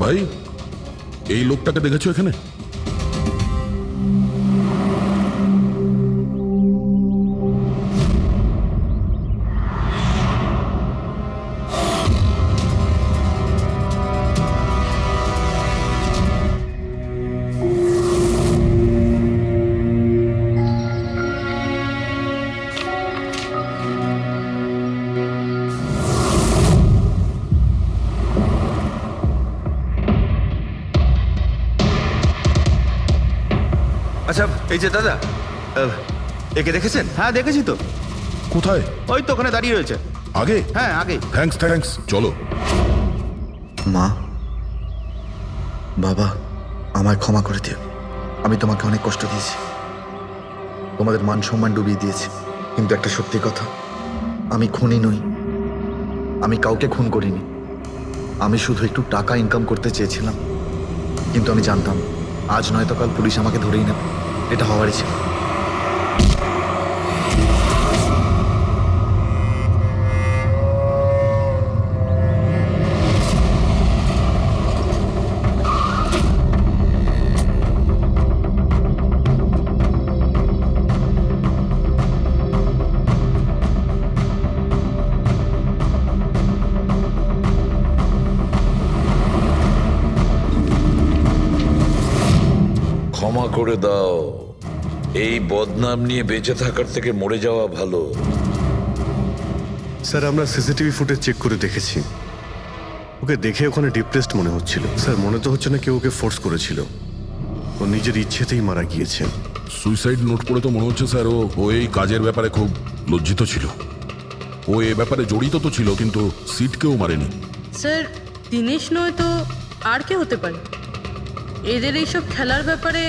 ভাই, এই লোকটাকে দেখেছো এখানে? আচ্ছা, এই যে দাদা, একে দেখেছেন? হ্যাঁ দেখেছি তো, কোথায়? ওই তো ওখানে দাঁড়িয়ে রয়েছে। আগে? হ্যাঁ আগে। থ্যাঙ্কস থ্যাঙ্কস, চলো। মা, বাবা, আমায় ক্ষমা করে দিও। আমি তোমাকে অনেক কষ্ট দিয়েছি, তোমাদের মান সম্মান ডুবিয়ে দিয়েছি। কিন্তু একটা সত্যি কথা, আমি খুনি নই, আমি কাউকে খুন করিনি। আমি শুধু একটু টাকা ইনকাম করতে চেয়েছিলাম, কিন্তু আমি জানতাম আজ নয়তো কাল পুলিশ আমাকে ধরেই নেবে। এটা হওয়ারই ছিল। ক্ষমা করে দাও, এই বদনাম নিয়ে বেঁচে থাকার থেকে মরে যাওয়া ভালো। স্যার, আমরা সিসিটিভি ফুটেজ চেক করে দেখেছি। ওকে দেখে ওখানে ডিপ্রেসড মনে হচ্ছিল। স্যার, মনে তো হচ্ছে না কেউ ওকে ফোর্স করেছিল, ও নিজের ইচ্ছেতেই মারা গিয়েছে। সুইসাইড নোট পড়ে তো মনে হচ্ছে স্যার ও এই কাজের ব্যাপারে খুব লজ্জিত ছিল। ও এ ব্যাপারে জড়িত তো ছিল, কিন্তু সিটকেও মারেনি। স্যার, দিনেশ নয় তো আর কে হতে পারে? এদের এইসব খেলার ব্যাপারে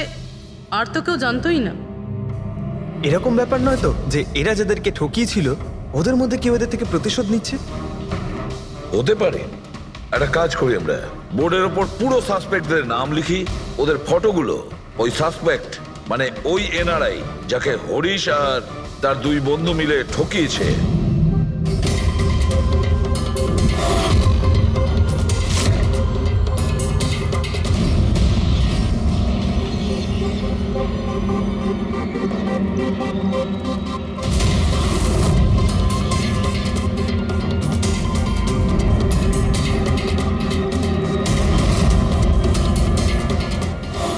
আর তো কেউ জানতোই না। এরকম ব্যাপার নয় তো যে এরা যাদেরকে ঠকিয়েছিল ওদের মধ্যে কেউ এদের থেকে প্রতিশোধ নিচ্ছে? হতে পারে। একটা কাজ করি, আমরা বোর্ডের ওপর পুরো সাসপেক্টদের নাম লিখি, ওদের ফটোগুলো ওই সাসপেক্ট মানে ওই এনআরআই যাকে হরিশ আর তার দুই বন্ধু মিলে ঠকিয়েছে,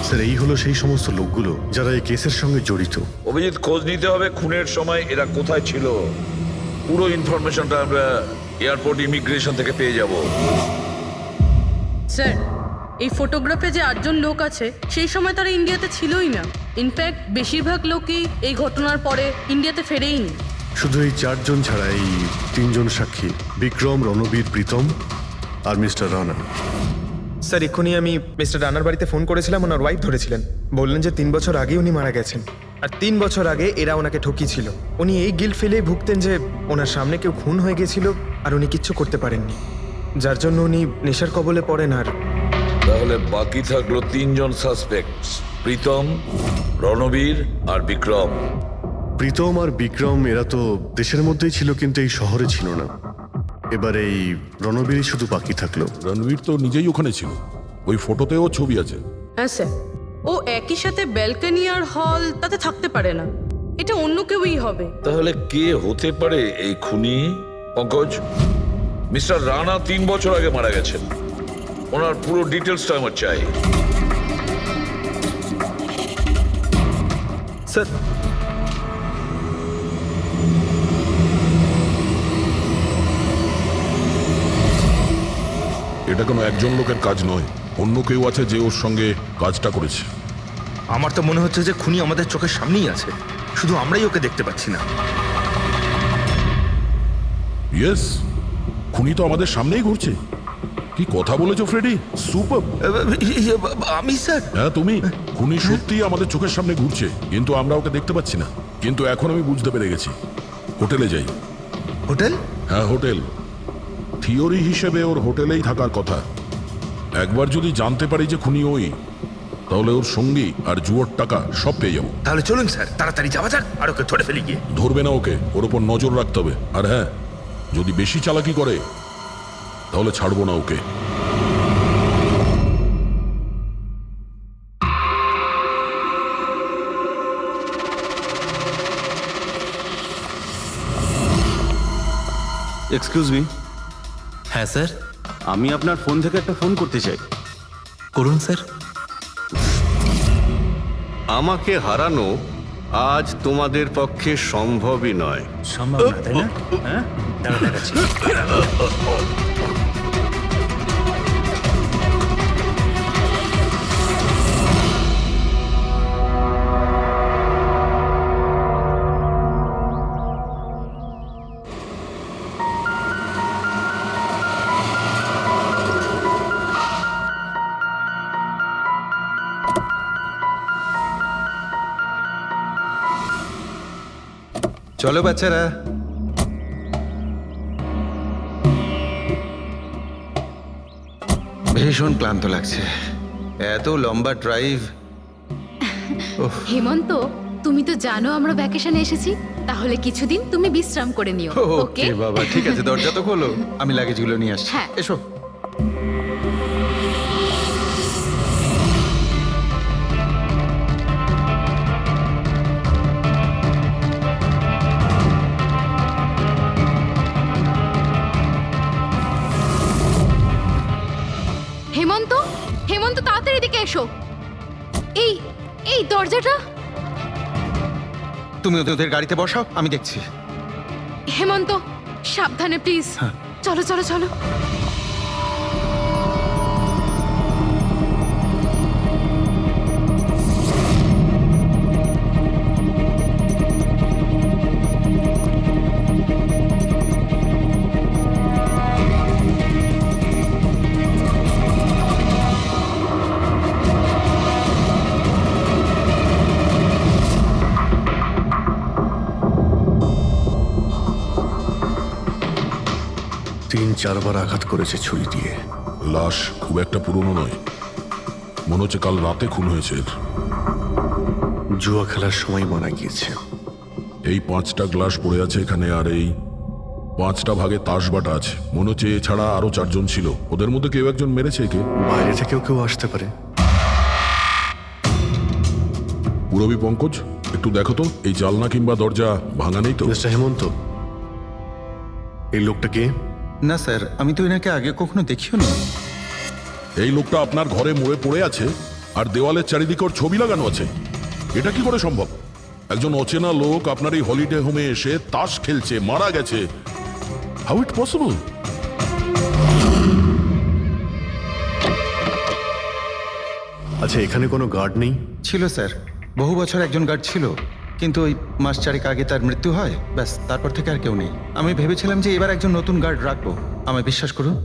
স্যার, এই হলো সেই সমস্ত লোকগুলো যারা এই কেসের সঙ্গে জড়িত। অভিজিৎ, খোঁজ নিতে হবে খুনের সময় এরা কোথায় ছিল। পুরো ইনফরমেশনটা আমরা এয়ারপোর্ট ইমিগ্রেশন থেকে পেয়ে যাব। স্যার, এই ফটোগ্রাফে যে 8জন লোক আছে সেই সময় তারা ইন্ডিয়াতে ছিলই না। ইনফ্যাক্ট বেশিরভাগ লোকই এই ঘটনার পরে ইন্ডিয়াতে ফেরেইনি। শুধু এই 4 জন ছাড়া এই 3 জন সাক্ষী, বিক্রম, রণবীর, প্রীতম আর মিস্টার রানা। স্যার, এক্ষুনি আমি মিস্টার রানার বাড়িতে ফোন করেছিলাম, ওনার ওয়াইফ ধরেছিলেন। বললেন যে 3 বছর আগে উনি মারা গেছেন, আর 3 বছর আগে এরা ওনাকে ঠকিয়েছিল। উনি এই গিল্ট ফেলেই ভুগতেন যে ওনার সামনে কেউ খুন হয়ে গেছিল আর উনি কিচ্ছু করতে পারেননি, যার জন্য উনি নেশার কবলে পড়েন। আর তাহলে বাকি থাকলো 3 জন সাসপেক্ট, প্রীতম, রণবীর আর বিক্রম। প্রীতম আর বিক্রম এরা তো দেশের মধ্যেই ছিল, কিন্তু এই শহরে ছিল না। এবার এই রণবীরই শুধু বাকি থাকলো। রণবীর তো নিজেই ওখানে ছিল, ওই ফটোতেও ছবি আছে। হ্যাঁ স্যার, ও একই সাথে ব্যালকনি আর হল তাতে থাকতে পারে না। এটা অন্য কেউই হবে। তাহলে কে হতে পারে এই খুনি? পঙ্কজ, মিস্টার রানা 3 বছর আগে মারা গেছেন, ওনার পুরো ডিটেলসটা আমার চাই। স্যার, এটা কোনো একজন লোকের কাজ নয়, অন্য কেউ আছে যে ওর সঙ্গে কাজটা করেছে। আমার তো মনে হচ্ছে যে খুনি আমাদের চোখের সামনেই আছে, শুধু আমরাই ওকে দেখতে পাচ্ছি না। ইয়েস, খুনি তো আমাদের সামনেই ঘুরছে। কি কথা বলেছো ফ্রেডি, সুপার। আমি স্যার? হ্যাঁ তুমি, খুনি সত্যিই আমাদের চোখের সামনে ঘুরছে, কিন্তু আমরা ওকে দেখতে পাচ্ছি না। কিন্তু এখন আমি বুঝতে পেরে গেছি। হোটেলে যাই। হোটেল? হ্যাঁ হোটেল। থিওরি হিসেবে ওর হোটেলেই থাকার কথা। একবার যদি জানতে পারি যে খুনি ওই, তাহলে ওর সঙ্গী আর জুয়োর টাকা সব পেয়ে যাবো। তাহলে চলুন স্যার, তাড়াতাড়ি যাওয়া যাক আর ওকে ধরে ফেলি গিয়ে। ধরবে না ওকে, ওর ওপর নজর রাখতে হবে। আর হ্যাঁ, যদি বেশি চালাকি করে তাহলে ছাড়বো না ওকে। এক্সকিউজ মি, হ্যাঁ স্যার, আমি আপনার ফোন থেকে একটা ফোন করতে চাই। করুন স্যার। আমাকে হারানো আজ তোমাদের পক্ষে সম্ভবই নয়। সম্ভব না, তাই না? হ্যাঁ, দাঁড়া দেখাচ্ছি। চলো বাচ্চারা। ভীষণ ক্লান্ত লাগছে, এত লম্বা ড্রাইভ। হেমন্ত, তুমি তো জানো আমরা ভ্যাকেশনে এসেছি, তাহলে কিছুদিন তুমি বিশ্রাম করে নিও। ওকে ওকে বাবা, ঠিক আছে, দরজা তো খোলো, আমি লাগেজগুলো নিয়ে আসছি। হ্যাঁ। এসো। হেমন্ত, হেমন্ত তাড়াতাড়ি এদিকে এসো। এই এই দরজাটা। তুমি ওদের গাড়িতে বসাও, আমি দেখছি। হেমন্ত সাবধানে প্লিজ। চলো চলো চলো। তিন চারবার আঘাত করেছে ছুরি দিয়ে। লাশ খুব একটা পুরনো নয়, মনে হচ্ছে কাল রাতে খুন হয়েছে এর। জুয়া খেলার সময় মারা গিয়েছে। এই 5টা গ্লাস পড়ে আছে এখানে, আর এই 5টা ভাগে তাস বাটা আছে। মনে হচ্ছে এছাড়া আরো 4 জন ছিল, ওদের মধ্যে কেউ একজন মেরেছে একে। বাইরে থেকেও কেউ আসতে পারে। পুরবী পঙ্কজ, একটু দেখো তো এই জালনা কিংবা দরজা ভাঙা নেই তো? মিস্টার হেমন্ত, এই লোকটা কে? না স্যার, আমি তো এনাকে আগে কখনো দেখিও নি। এই লোকটা আপনার ঘরে মরে পড়ে আছে, আর দেওয়ালের চারিদিকে ওর ছবি লাগানো আছে। এটা কি করে সম্ভব? একজন অচেনা লোক আপনার এই হলিডে হোমে এসে তাস খেলছে, মারা গেছে। How it possible? আচ্ছা, এখানে কোনো গার্ড নেই? ছিল স্যার, বহু বছর একজন গার্ড ছিল, কিন্তু ওই মাস চারেক আগে তার মৃত্যু হয়, ব্যাস তারপর থেকে আর কেউ নেই। আমি ভেবেছিলাম যে এবার একজন নতুন গার্ড রাখবো। আমায় বিশ্বাস করুন,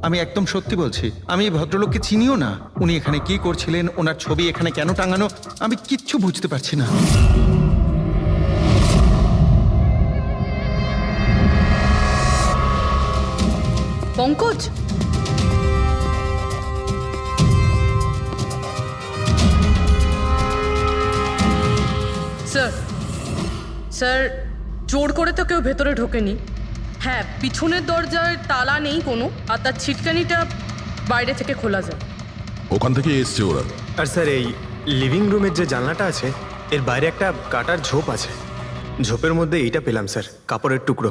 আমি একদম সত্যি বলছি, আমি এই ভদ্রলোককে চিনিও না। উনি এখানে কি করছিলেন, ওনার ছবি এখানে কেন টাঙানো, আমি কিচ্ছু বুঝতে পারছি না। পঙ্কজ, স্যার, স্যার জোর করে তো কেউ ভেতরে ঢোকেনি। হ্যাঁ, পিছনের দরজায় তালা নেই কোনো, আর তার ছিটকানিটা বাইরে থেকে খোলা যায়। ওখান থেকে এসছে ওরা। আর স্যার, এই লিভিং রুমের যে জানলাটা আছে, এর বাইরে একটা কাটার ঝোপ আছে। ঝোপের মধ্যে এইটা পেলাম স্যার, কাপড়ের টুকরো।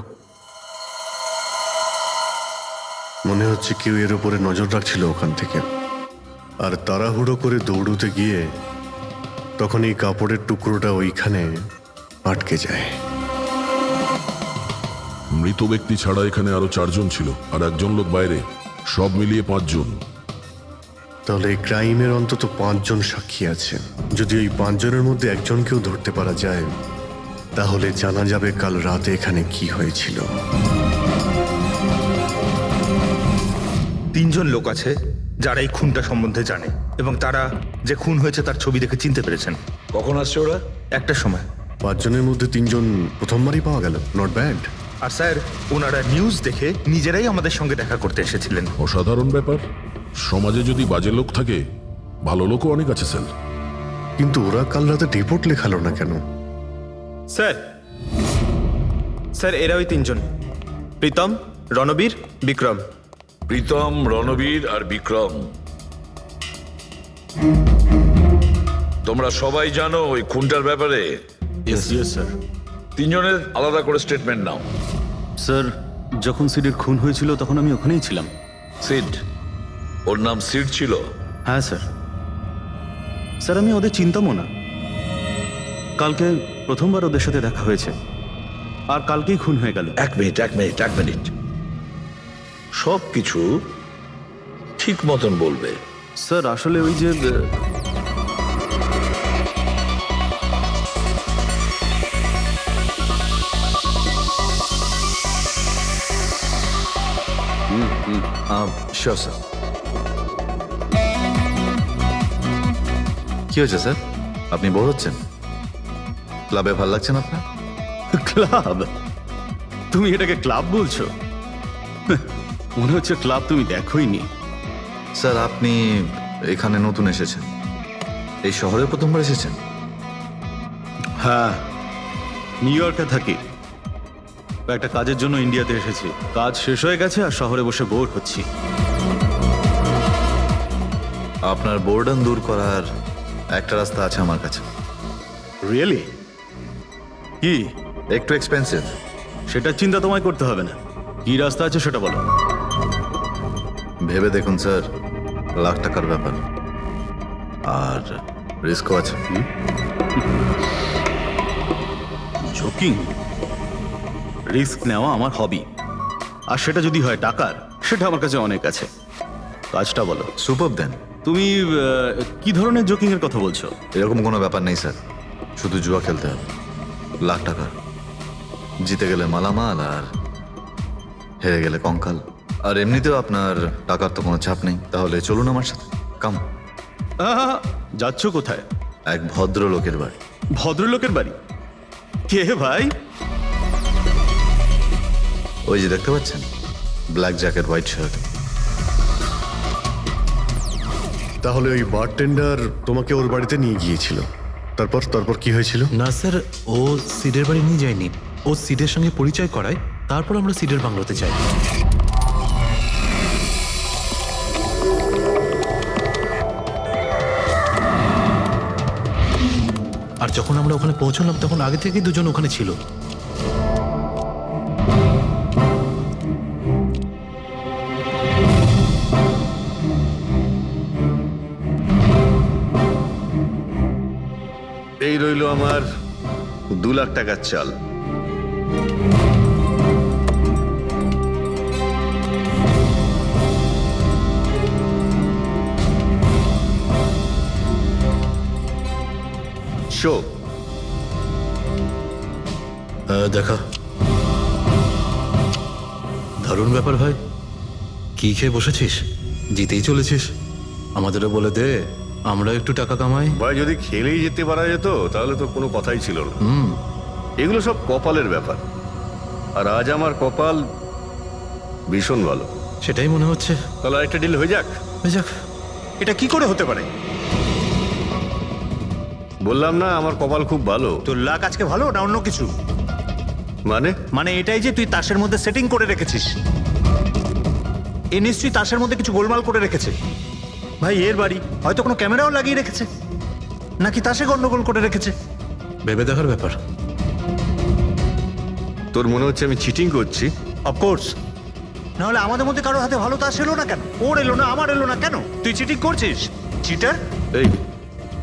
মনে হচ্ছে কেউ এর উপরে নজর রাখছিল ওখান থেকে, আর তাড়াহুড়ো করে দৌড়তে গিয়ে তখন এই কাপড়ের টুকরোটা ওইখানে আটকে যায়। মৃত ব্যক্তি ছাড়া এখানে আরো 4 জন ছিল, আর একজন লোক বাইরে, সব মিলিয়ে 5 জন। তাহলে এই ক্রাইমের অন্তত 5 জন সাক্ষী আছে। যদি এই 5 জনের মধ্যে একজনকেও ধরতে পারা যায়, তাহলে জানা যাবে কাল রাতে এখানে কি হয়েছিল। 3 জন লোক আছে যারা এই খুনটা সম্বন্ধে জানে, এবং তারা যে খুন হয়েছে তার ছবি দেখে চিনতে পেরেছেন। কখন আসছে ওরা? একটা সময়। 5 জনের মধ্যে 3 জন প্রথমবারই পাওয়া গেল, নট ব্যাড। আর স্যার, ওনারা নিউজ দেখে নিজেরাই আমাদের সঙ্গে দেখা করতে এসেছিলেন। অসাধারণ ব্যাপার। সমাজে যদি বাজে লোক থাকে, ভালো লোকও অনেক আছে স্যার। কিন্তু ওরা কাল রাতে রিপোর্ট লেখালো না কেন? স্যার, স্যার এরা ওই 3 জন, প্রীতম, রণবীর, বিক্রম। প্রীতম, রণবীর আর বিক্রম। তোমরা সবাই জানো ওই খুনটার ব্যাপারে? Yes sir. 3 জনের আলাদা করে স্টেটমেন্ট নাও। স্যার, যখন সিডের খুন হয়েছিল তখন আমি ওখানেই ছিলাম। সিড, ওর নাম সিড ছিল? হ্যাঁ স্যার। স্যার আমি ওদের চিনতামও না। কালকে প্রথমবার ওদের সাথে দেখা হয়েছে, আর কালকেই খুন হয়ে গেল। এক মিনিট, সব কিছু ঠিক মতন বলবে। স্যার আসলে ওই যে শিওর স্যার। কি হয়েছে স্যার? আপনি বোর হচ্ছেন? ক্লাবে ভালো লাগছে না আপনার? ক্লাব? তুমি এটাকে ক্লাব বলছো? মনে হচ্ছে ক্লাব তুমি দেখোইনি। স্যার আপনি এখানে নতুন এসেছেন, এই শহরে প্রথমবার এসেছেন? হ্যাঁ, নিউ ইয়র্কে থাকি। একটা কাজের জন্য ইন্ডিয়াতে এসেছি। কাজ শেষ হয়ে গেছে আর শহরে বসে বোর হচ্ছি। আপনার বোর্ডন দূর করার একটা রাস্তা আছে আমার কাছে। রিয়েলি? কি? একটু এক্সপেন্সিভ। সেটার চিন্তা তোমায় করতে হবে না। কি রাস্তা আছে সেটা বলো। ভেবে দেখুন স্যার, লাখ টাকার ব্যাপার, আর রিস্কও আছে। ঝুঁকি, রিস্ক নেওয়া আমার হবি, আর সেটা যদি হয় টাকার, সেটা আমার কাছে অনেক আছে। কাজটা বলো। সুপার দেন। তুমি কি ধরনের জোকিং এর কথা বলছো? এরকম কোনো ব্যাপার নেই স্যার, শুধু জুয়া খেলতে হবে। লাখ টাকা, জিতে গেলে মালামাল আর হেরে গেলে কঙ্কাল। আর এমনিতেও আপনার টাকার তো কোনো চাপ নেই। তাহলে চলুন আমার সাথে, কাম। যাচ্ছ কোথায়? এক ভদ্রলোকের বাড়ি। ভদ্রলোকের বাড়ি? কে ভাই? ওই যে দেখতে পাচ্ছেন, ব্ল্যাক জ্যাকেট, হোয়াইট শার্ট। তাহলে ওই বারটেন্ডার তোমাকে ওর বাড়িতে নিয়ে গিয়েছিল, তারপর তারপর কি হয়েছিল? না স্যার, ও সিডের বাড়ি নিয়ে যায়নি। ও সিডের সঙ্গে পরিচয় করায়, তারপর আমরা সিডের বাংলোতে যাই। আর যখন আমরা ওখানে পৌঁছলাম তখন আগে থেকেই দুজন ওখানে ছিল। এই রইল আমার 2 লাখ টাকার চাল। শো দেখা। দারুণ ব্যাপার ভাই। কি খেয়ে বসেছিস? জিতেই চলেছিস। আমাদেরও বলে দে, আমরা একটু টাকা কামাই। ভাই, যদি খেলেই যেতে পারা যেত তাহলে তো কোনো কথাই ছিল না। এগুলো সব কপালের ব্যাপার, আর আজ আমার কপাল ভীষণ ভালো। সেটাই মনে হচ্ছে। তাহলে আরেকটা ডিল হয়ে যাক। হয়ে যাক। এটা কি করে হতে পারে? বললাম না আমার কপাল খুব ভালো। তোর লাক আজকে ভালো না অন্য কিছু? মানে মানে এটাই যে তুই তাসের মধ্যে সেটিং করে রেখেছিস। এ নিশ্চয়ই তাসের মধ্যে কিছু গোলমাল করে রেখেছে। ভাই, এর বাড়ি হয়তো কোনো ক্যামেরাও লাগিয়ে রেখেছে, নাকি তাসে গন্ডগোল করে রেখেছে। ভেবে দেখার ব্যাপার। তোর মনে হচ্ছে আমি চিটিং করছি? অফকোর্স, নাহলে আমাদের মধ্যে কারো হাতে ভালো তাস এলো না কেন? ওর এলো না, আমার এলো না কেন? তুই চিটিং করছিস? চিটার? এই,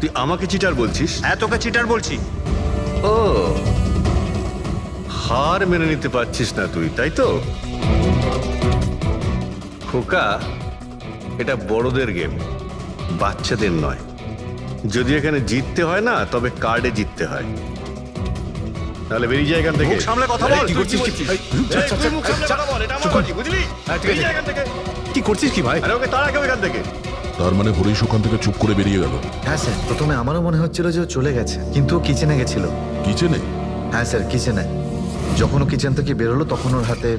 তুই আমাকে চিটার বলছিস? হ্যাঁ, তোকে চিটার বলছি। ও, হার মেনে নিতে পারছিস না তুই, তাই তো? খোকা, এটা বড়দের গেম, বাচ্চাদের নয়। যদি এখানে জিততে হয় না, তবে কার্ডে জিততে হয়। তাহলে বেরিয়ে যায় এখান থেকে। মুখ সামলে কথা বল। কি করছিস? তুই মুখ সামলে কথা বল, এটা আমার বাড়ি, বুঝলি? বেরিয়ে যা এখান থেকে। কি করছিস কি ভাই? আরে ওকে তাড়া কেউ এখান থেকে। তার মানে হরিশ ওখান থেকে চুপ করে বেরিয়ে গেল? হ্যাঁ স্যার, প্রথমে আমারও মনে হচ্ছিল যে ও চলে গেছে, কিন্তু ও কিচেনে গেছিল। কিচেনে? হ্যাঁ স্যার, কিচেনে। যখন ও কিচেন থেকে বেরোলো তখন ওর হাতে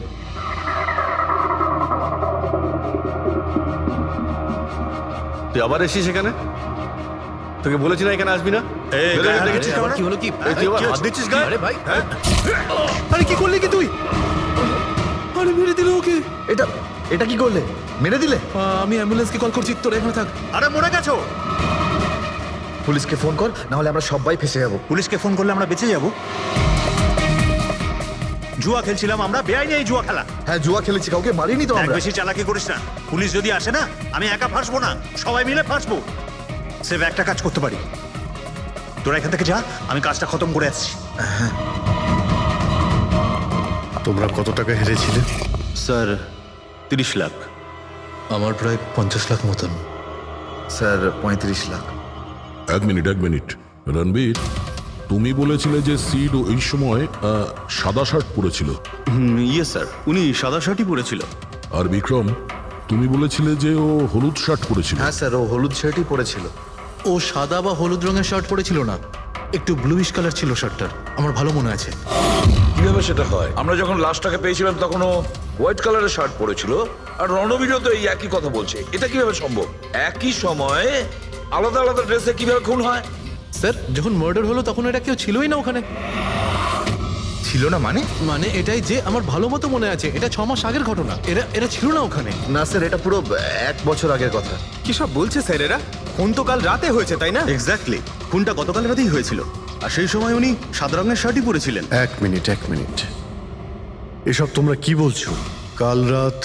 তুই আবার এসিস এখানে? তোকে বলেছি না এখানে আসবি না? বেরো এখান থেকে। আবার কি হলো কি? এই, তুই আবার হাত দিচ্ছিস গায়ে? আরে ভাই, হ্যাঁ? আরে কি করলি কি তুই? আরে মেরে দিল ওকে। এটা এটা কি করলে? মেরে দিলে? আমি অ্যাম্বুলেন্সকে কল করছি, তোরা এখানে থাক। আরে মরে গেছো? পুলিশকে ফোন কর, না হলে আমরা সবাই ফেসে যাবো। পুলিশকে ফোন করলে আমরা বেঁচে যাব? জুয়া খেলছিলাম আমরা, বেআইনি এই জুয়া খেলা। হ্যাঁ জুয়া খেলেছি, কাউকে মারিনি তো দেখ, আমরা। বেশি চালাকি করিস না। পুলিশ যদি আসে না, আমি একা ফাঁসবো না, সবাই মিলে ফাঁসবো। সেভ একটা কাজ করতে পারি, তোরা এখান থেকে যা, আমি কাজটা খতম করে আসছি। তোমরা কত টাকা হেরেছিলে? স্যার 30 লাখ। আমার প্রায় 50 লাখ মতন। স্যার 35 লাখ। এক মিনিট রণবীর, তুমি বলেছিলে যে সিড ওই সময় সাদা শার্ট পরেছিল, ইয়ে স্যার, উনি সাদা শার্টই পরেছিল। আর বিক্রম তুমি বলেছিলে যে ও হলুদ শার্ট পরেছিল। হ্যাঁ স্যার, ও হলুদ শার্টই পরেছিল। ও সাদা বা হলুদ রঙের শার্ট পরেছিল না, একটু ব্লুইশ কালার ছিল শার্টটার, আমার ভালো মনে আছে। কিভাবে সেটা হয়? আমরা যখন লাশটাকে পেয়েছিলাম তখন ও হোয়াইট কালারের শার্ট পরেছিল, আর রণবীরও তো এই একই কথা বলছে। এটা কিভাবে সম্ভব? একই সময়ে আলাদা আলাদা ড্রেসে কিভাবে খুন হয়? স্যার যখন মার্ডার হলো তখন এটা কেউ ছিলই না ওখানে। ছিল না মানে? মানে এটাই যে আমার ভালো মতো মনে আছে, এটা 6 মাস আগের ঘটনা। এরা ছিল না ওখানে। না স্যার, এটা পুরো 1 বছর আগের কথা। কি সব বলছে স্যার এরা? ফোন তো কাল রাতে হয়েছে, তাই না? এক্স্যাক্টলি, খুনটা গতকাল রাতেই হয়েছিল, আর সেই সময় উনি সাদা রঙের শার্টই পরেছিলেন। এক মিনিট, এসব তোমরা কি বলছো? কাল রাত,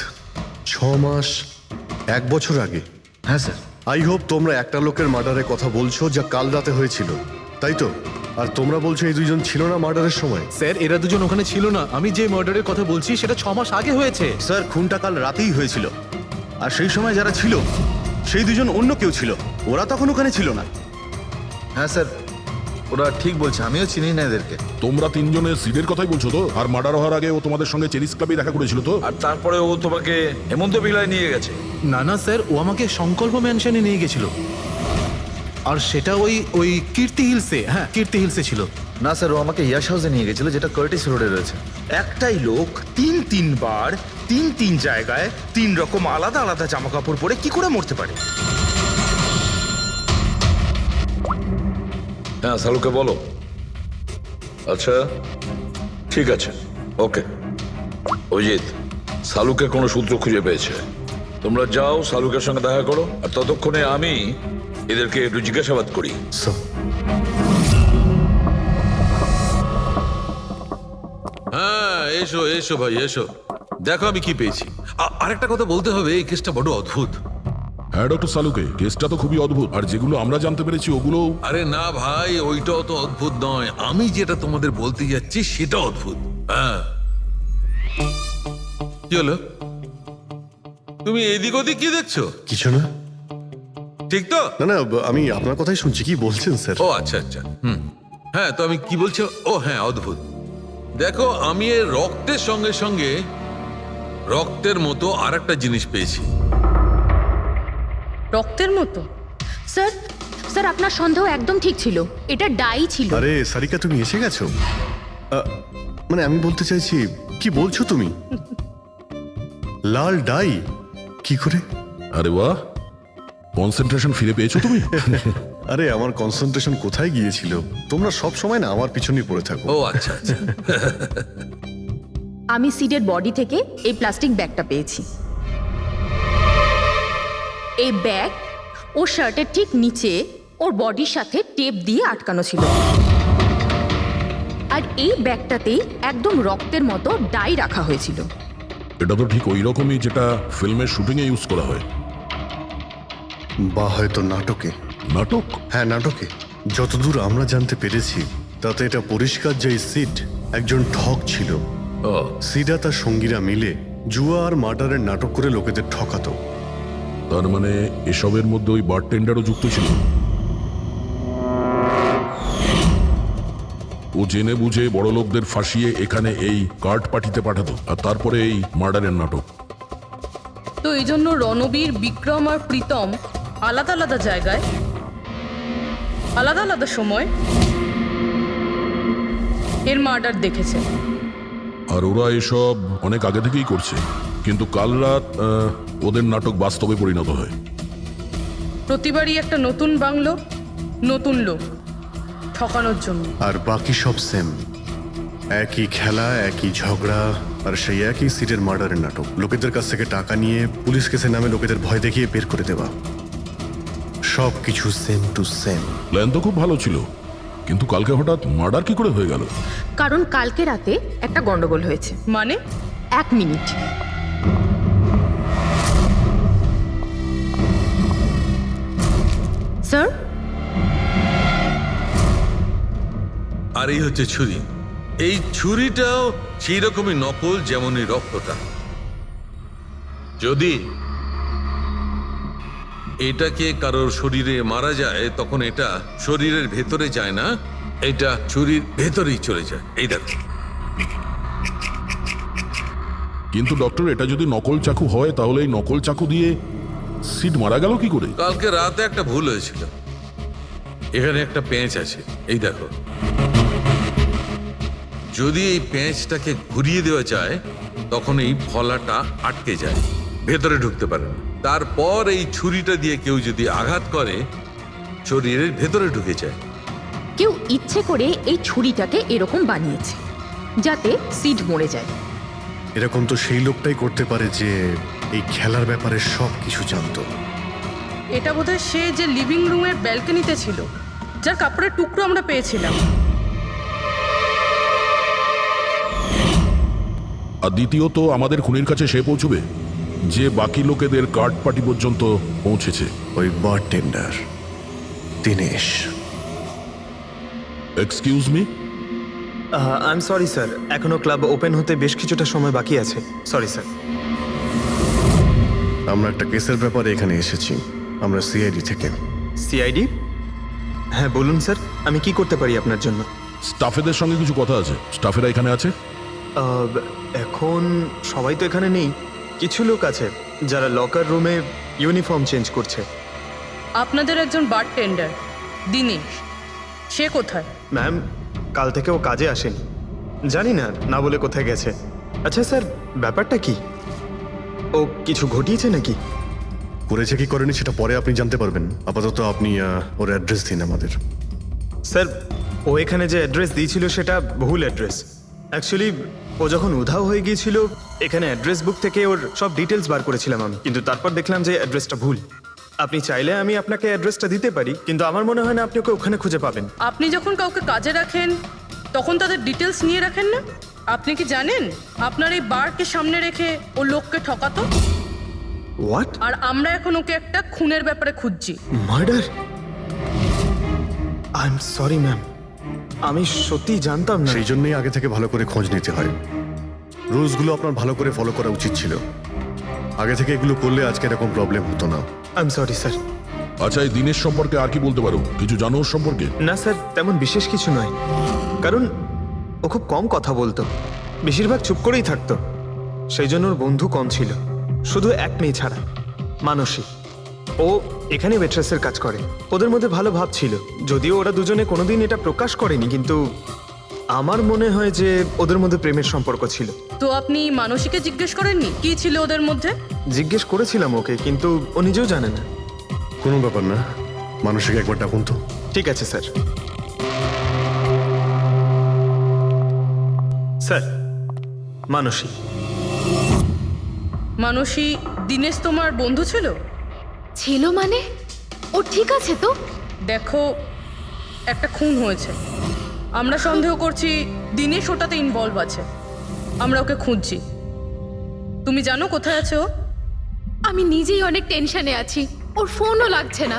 6 মাস, 1 বছর আগে? হ্যাঁ স্যার। আই হোপ তোমরা একটা লোকের মার্ডারের কথা বলছো যা কাল রাতে হয়েছিল, তাই তো? আর তোমরা বলছো এই দুইজন ছিল না মার্ডারের সময়? স্যার এরা দুজন ওখানে ছিল না। আমি যে মার্ডারের কথা বলছি সেটা 6 মাস আগে হয়েছে। স্যার, খুনটা কাল রাতেই হয়েছিল, আর সেই সময় যারা ছিল সেই দুজন অন্য কেউ ছিল, ওরা তখন ওখানে ছিল না। হ্যাঁ স্যার, ওরা ঠিক বলছে, আমিও চিনি না এদেরকে। তোমরা তিনজনের সিডের কথাই বলছো তো? আর মার্ডার হওয়ার আগে ও তোমাদের সঙ্গে চেরিস ক্লাবে দেখা করেছিল তো? আর তারপরে ও তোমাকে হেমন্ত বিলায় নিয়ে গেছে। না স্যার, ও আমাকে সংকল্প ম্যানশনে নিয়ে গেছিল, আর সেটা ওই কীর্তি হিলসে। হ্যাঁ, কীর্তি হিলসে ছিল। না স্যার, ও আমাকে ইয়াশ হাউসে নিয়ে গেছিল, যেটা কার্টিস রোডে রয়েছে। একটাই লোক তিনবার তিন জায়গায় 3 রকম আলাদা আলাদা জামা কাপড় পরে কি করে মরতে পারে? হ্যাঁ, সালুকে বলো। আচ্ছা ঠিক আছে, ওকে। অভিজিৎ, সালুকে কোনো সূত্র খুঁজে পেয়েছে। তোমরা যাও, সালুকের সঙ্গে দেখা করো, আর ততক্ষণে আমি এদেরকে একটু জিজ্ঞাসাবাদ করি। হ্যাঁ, এসো ভাই এসো, দেখো আমি কি পেয়েছি। আরেকটা কথা বলতে হবে, এই কেসটা বড় অদ্ভুত। হ্যাঁ ডক্টর সালুকে, কেসটা তো খুবই অদ্ভুত, আর যেগুলো আমরা জানতে পেরেছি ওগুলো। আরে না ভাই, ওইটাও তো অদ্ভুত নয়, আমি যেটা তোমাদের বলতে যাচ্ছি সেটা অদ্ভুত। হ্যাঁ, কি হলো? তুমি এদিক ওদিক কি দেখছো? কিছু না। ঠিক তো? না, আমি আপনার কথাই শুনছি। কি বলছেন স্যার? ও আচ্ছা, হ্যাঁ, তো আমি কি বলছি? ও হ্যাঁ, অদ্ভুত। দেখো, আমি এর রক্তের সঙ্গে সঙ্গে রক্তের মতো আর একটা জিনিস পেয়েছি। রক্তের মতো? স্যার আপনার সন্দেহ একদম ঠিক ছিল, এটা ডাই ছিল। আরে সারিকা, তুমি এসে গেছো? মানে আমি বলতে চাইছি, কি বলছো তুমি? লাল ডাই? কি করে? আরে বাহ, কনসেন্ট্রেশন ফিরে পেয়েছো তুমি? আরে আমার কনসেন্ট্রেশন কোথায় গিয়েছিল? তোমরা সব সময় না আমার পিছনেই পড়ে থাকো। ও আচ্ছা। আমি সিডের বডি থেকে এই প্লাস্টিক ব্যাগটা পেয়েছি। এই ব্যাগ ওর শার্টের ঠিক নিচে ওর বডির সাথে টেপ দিয়ে আটকানো ছিল, আর এই ব্যাগটাতেই একদম রক্তের মতো ডাই রাখা হয়েছিল। এটা তো ঠিক ওই রকমই যেটা ফিল্মের শুটিং এ ইউজ করা হয়। বা হয়তো নাটকে। নাটক? হ্যাঁ, নাটকে। যতদূর আমরা জানতে পেরেছি তাতে এটা পরিষ্কার যে সিড একজন ঠক ছিল। ও সিডা তার সঙ্গীরা মিলে জুয়া আর মার্ডারের নাটক করে লোকেদের ঠকাতো। তার মানে এসবের মধ্যে ওই বারটেন্ডারও যুক্ত ছিল। ও জেনে বুঝে বড় লোকদের ফাঁসিয়ে এখানে এই কার্ড পাঠিতে পাঠাতো, আর তারপরে এই মার্ডারের নাটক। তো এই জন্য রণবীর, বিক্রম আর প্রীতম আলাদা আলাদা জায়গায় আলাদা আলাদা সময় এর মার্ডার দেখেছে। আর ওরা এসব অনেক আগে থেকেই করছে, কিন্তু কাল রাত ওদের নাটক বাস্তবে পরিণত হয়। প্রতিবারই একটা নতুন বাংলো, নতুন লোক ঠকানোর জন্য। আর বাকি সব সেম, একই খেলা, একই ঝগড়া, আর সেই একই সিটের মার্ডারের নাটক। লোকেদের কাছ থেকে টাকা নিয়ে পুলিশ কেসে নামে লোকেদের ভয় দেখিয়ে বের করে দেওয়া, সব কিছু সেম টু সেম। প্ল্যান তো খুব ভালো ছিল, কিন্তু কালকে হঠাৎ মার্ডার কি করে হয়ে গেল? কারণ কালকে রাতে একটা গন্ডগোল হয়েছে। মানে 1 মিনিট। স্যার, আর এই হচ্ছে ছুরি। এই ছুরিটাও সেই রকমই নকল যেমন এই রক্তটা। যদি এটাকে কারোর শরীরে মারা যায় তখন এটা শরীরের ভেতরে যায় না, এটা ছুরির ভেতরেই চলে যায়। এই দেখো। কিন্তু ডক্টর, এটা যদি নকল চাকু হয় তাহলে এই নকল চাকু দিয়ে সিড মারা গেল কি করে? কালকে রাতে একটা ভুল হয়েছিল। এখানে একটা পেঁচ আছে, এই দেখো। যদি এই পেঁচটাকে ঘুরিয়ে দেওয়া যায় তখন এই ফলাটা আটকে যায়, ভেতরে ঢুকতে পারে না। তারপর এই ছুরিটা দিয়ে কেউ যদি আঘাত করে শরীরের ভেতরে ঢুকে যায়। কেউ ইচ্ছে করে এই ছুরিটাকে এরকম বানিয়েছে যাতে সিড মরে যায়। এরকম তো সেই লোকটাই করতে পারে যে এই খেলার ব্যাপারে সব কিছু জানতো। এটা বোধহয় সে যে লিভিং রুমের ব্যালকনিতে ছিল, যার কাপড়ের টুকরো আমরা পেয়েছিলাম। আর দ্বিতীয়ত, আমাদের খুনির কাছে সে পৌঁছবে যে বাকি লোকেদের কার্ড পার্টি পর্যন্ত পৌঁছেছে। ওই bartender Dinesh. Excuse me? I am sorry sir, এখনো ক্লাব ওপেন হতে বেশ কিছুটা সময় বাকি আছে। Sorry sir. আমরা একটা কেসের ব্যাপারে এখানে এসেছি। আমরা সিআইডি থেকে। সিআইডি? হ্যাঁ বলুন স্যার, আমি কি করতে পারি আপনার জন্য? স্টাফেদের সঙ্গে কিছু কথা আছে। স্টাফেরা এখানে আছে? এখন সবাই তো এখানে নেই, কিছু লোক আছে যারা লকার রুমে ইউনিফর্ম চেঞ্জ করছে। আপনাদের একজন বারটেন্ডার দিনেশ, সে কোথায়? ম্যাম, কাল থেকে ও কাজে আসেনি, জানি না না বলে কোথায় গেছে। আচ্ছা স্যার, ব্যাপারটা কি? ও কিছু ঘটিয়েছে নাকি? করেছে কি করেনি সেটা পরে আপনি জানতে পারবেন। আপাতত আপনি ওর অ্যাড্রেস দিন আমাদের। স্যার, ও এখানে যে অ্যাড্রেস দিয়েছিল সেটা ভুল অ্যাড্রেস। অ্যাকচুয়ালি ও যখন উধাও হয়ে গিয়েছিল এখানে অ্যাড্রেস বুক থেকে ওর সব ডিটেলস বার করেছিলাম আমি, কিন্তু তারপর দেখলাম যে অ্যাড্রেসটা ভুল। আপনি চাইলে আমি আপনাকে অ্যাড্রেসটা দিতে পারি, কিন্তু আমার মনে হয় না আপনি ওকে ওখানে খুঁজে পাবেন। আপনি যখন কাউকে কাজে রাখেন তখন তাদের ডিটেলস নিয়ে রাখেন না? আপনি কি জানেন আপনার এই বারকে সামনে রেখে ও লোককে ঠকাতো? হোয়াট? আর আমরা এখন ওকে একটা খুনের ব্যাপারে খুঁজছি। Murder? I am sorry ma'am, আমি সত্যি জানতাম না। সেই জন্যই আগে থেকে ভালো করে খোঁজ নিতে হয়। রুলসগুলো আপনার ভালো করে ফলো করা উচিত ছিল। আগে থেকে এগুলো করলে আজকে এরকম প্রবলেম হতো না। I am sorry sir. আচ্ছা, এই দিনের সম্পর্কে আর কি বলতে পারো? কিছু জানো ওর সম্পর্কে? না স্যার, তেমন বিশেষ কিছু নয়, কারণ ও খুব কম কথা বলতো, বেশিরভাগ চুপ করেই থাকতো। সেই জন্য ওর বন্ধু কম ছিল, শুধু এক মেয়ে ছাড়া, মানসী। ও এখানে ওয়েট্রেসের কাজ করে। ওদের মধ্যে ভালো ভাব ছিল, যদিও ওরা দুজনে কোনোদিন এটা প্রকাশ করেনি, কিন্তু আমার মনে হয় যে ওদের মধ্যে প্রেমের সম্পর্ক ছিল। তো আপনি মানসীকে জিজ্ঞেস করেননি কি ছিল ওদের মধ্যে? জিজ্ঞেস করেছিলাম ওকে, কিন্তু ও নিজেও জানে না। কোনো ব্যাপার না, মানুষকে একবার ডাকুন তো। ঠিক আছে স্যার। স্যার, মানসী। মানসী, দিনেশ তোমার বন্ধু ছিল? ছিল মানে? ও ঠিক আছে তো? দেখো, একটা খুন হয়েছে, আমরা সন্দেহ করছি দিনেশ ওটাতে ইনভলভ আছে। আমরা ওকে খুঁজছি। তুমি জানো কোথায় আছে ও? আমি নিজেই অনেক টেনশনে আছি, ওর ফোনও লাগছে না।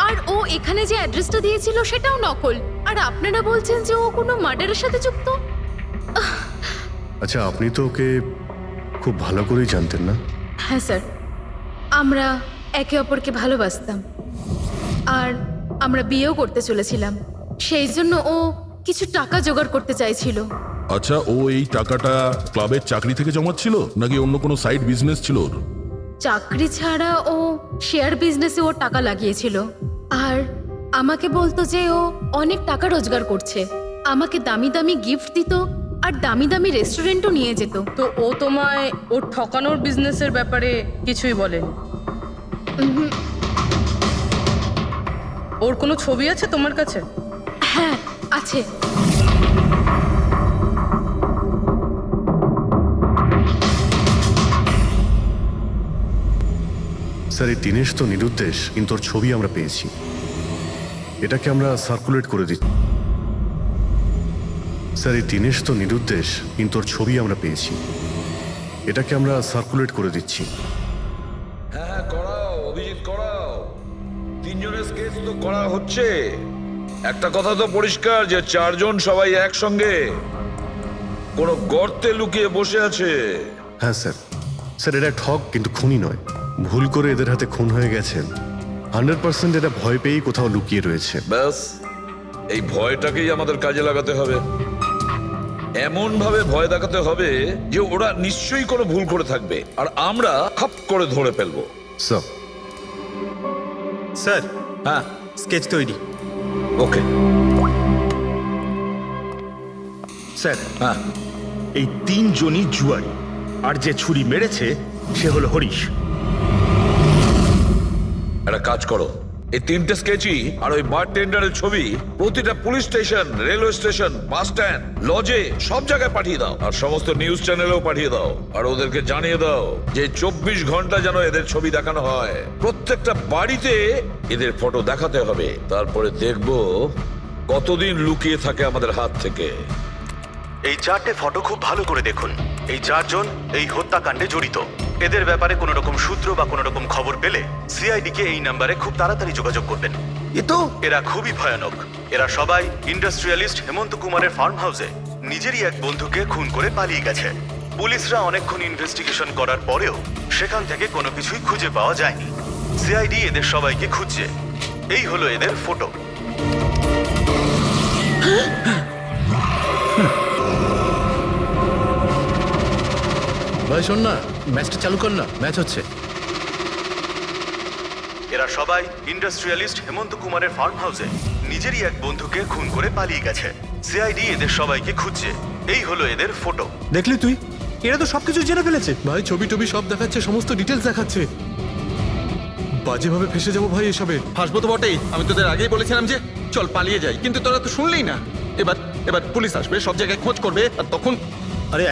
আর ও এখানে যে অ্যাড্রেসটা দিয়েছিল সেটাও নকল। আর আপনারা বলছেন যে ও কোনো মার্ডারের সাথে যুক্ত? আচ্ছা, আপনি তো ওকে খুব ভালো করেই জানতেন না? হ্যাঁ স্যার, আমরা একে অপরকে ভালোবাসতাম আর আমরা বিয়েও করতে চলেছিলাম। সেই জন্য ও কিছু টাকা জোগাড় করতে চাইছিল। আচ্ছা, ও এই টাকাটা ক্লাবের চাকরি থেকে জমাচ্ছিল নাকি অন্য কোনো সাইড বিজনেস ছিল ওর? চাকরি ছাড়া ও শেয়ার বিজনেসে ও টাকা লাগিয়েছিল। আর আমাকে বলতো যে ও অনেক টাকা রোজগার করছে, আমাকে দামি দামি গিফট দিত আর দামি দামি রেস্টুরেন্টও নিয়ে যেত। তো ও তোমায় ওর ঠকানোর বিজনেসের ব্যাপারে কিছুই বলেনি? ওর কোনো ছবি আছে তোমার কাছে? হ্যাঁ আছে। স্যার, এই দিনেশ তো নিরুদ্দেশ, কিন্তু ওর ছবি আমরা পেয়েছি। এটাকে আমরা সার্কুলেট করে দিচ্ছি। স্যার এই দীনেশ তো নিরুদ্দেশ, কিন্তু ওর ছবি আমরা পেয়েছি। এটাকে আমরা সার্কুলেট করে দিচ্ছি। হ্যাঁ করাও অভিজিৎ, করাও। তিনজনের স্কেচ তো করা হচ্ছে। একটা কথা তো পরিষ্কার যে চারজন সবাই একসঙ্গে কোনো গর্তে লুকিয়ে বসে আছে। হ্যাঁ স্যার, স্যার এরা ঠগ কিন্তু খুনি নয়। ভুল করে এদের হাতে খুন হয়ে গেছেন। 100% এরা ভয় পেয়েই কোথাও লুকিয়ে রয়েছে। ব্যাস এই ভয়টাকেই আমাদের কাজে লাগাতে হবে। এমন ভাবে ভয় দেখাতে হবে যে ওরা নিশ্চয়ই কোনো ভুল করে থাকবে আর আমরা খাপ করে ধরে ফেলবো। স্যার স্যার, হ্যাঁ স্কেচ তৈরি। ওকে স্যার, হ্যাঁ এই তিনজনই জুয়ারি, আর যে ছুরি মেরেছে সে হলো হরিশ। একটা কাজ করো, এই তিনটে স্কেচই আর ওই বার টেন্ডারের ছবি প্রতিটা police station, railway station, bus stand, লজে সব জায়গায় পাঠিয়ে দাও আর সমস্ত নিউজ চ্যানেলেও পাঠিয়ে দাও। আর ওদেরকে জানিয়ে দাও যে 24 ঘন্টা যেন এদের ছবি দেখানো হয়। প্রত্যেকটা বাড়িতে এদের ফটো দেখাতে হবে। তারপরে দেখবো কতদিন লুকিয়ে থাকে আমাদের হাত থেকে। এই 4টে ফটো খুব ভালো করে দেখুন। এই 4জন এই হত্যাকাণ্ডে জড়িত। এদের ব্যাপারে কোনো রকম সূত্র বা কোনো রকম খবর পেলে সিআইডি কে এই নাম্বারে খুব তাড়াতাড়ি যোগাযোগ করবেন। এরা খুবই ভয়ানক। এরা সবাই ইন্ডাস্ট্রিয়ালিস্ট হেমন্ত কুমারের ফার্ম হাউসে নিজেরই এক বন্ধুকে খুন করে পালিয়ে গেছে। পুলিশরা অনেকক্ষণ ইনভেস্টিগেশন করার পরেও সেখান থেকে কোনো কিছুই খুঁজে পাওয়া যায়নি। সিআইডি এদের সবাইকে খুঁজছে। এই হলো এদের ফটো। ভাই শোন না, ম্যাচটা চালু কর না, ম্যাচ হচ্ছে। এরা সবাই ইন্ডাস্ট্রিয়ালিস্ট হেমন্ত কুমারের ফার্ম হাউসে নিজেরই এক বন্ধুকে খুন করে পালিয়ে গেছে। সিআইডি এদের সবাইকে খুঁজছে। এই হলো এদের ফটো। দেখলি তুই, এরা তো সবকিছু জেনে ফেলেছে। ভাই ছবি টবি সব দেখাচ্ছে, সমস্ত ডিটেলস দেখাচ্ছে। বাজেভাবে ফেসে যাবো ভাই এসবে। হাসবো তো বটেই। আমি তোদের আগেই বলেছিলাম যে চল পালিয়ে যাই, কিন্তু তোরা তো শুনলেই না। এবার পুলিশ আসবে, সব জায়গায় খোঁজ করবে, আর তখন আরে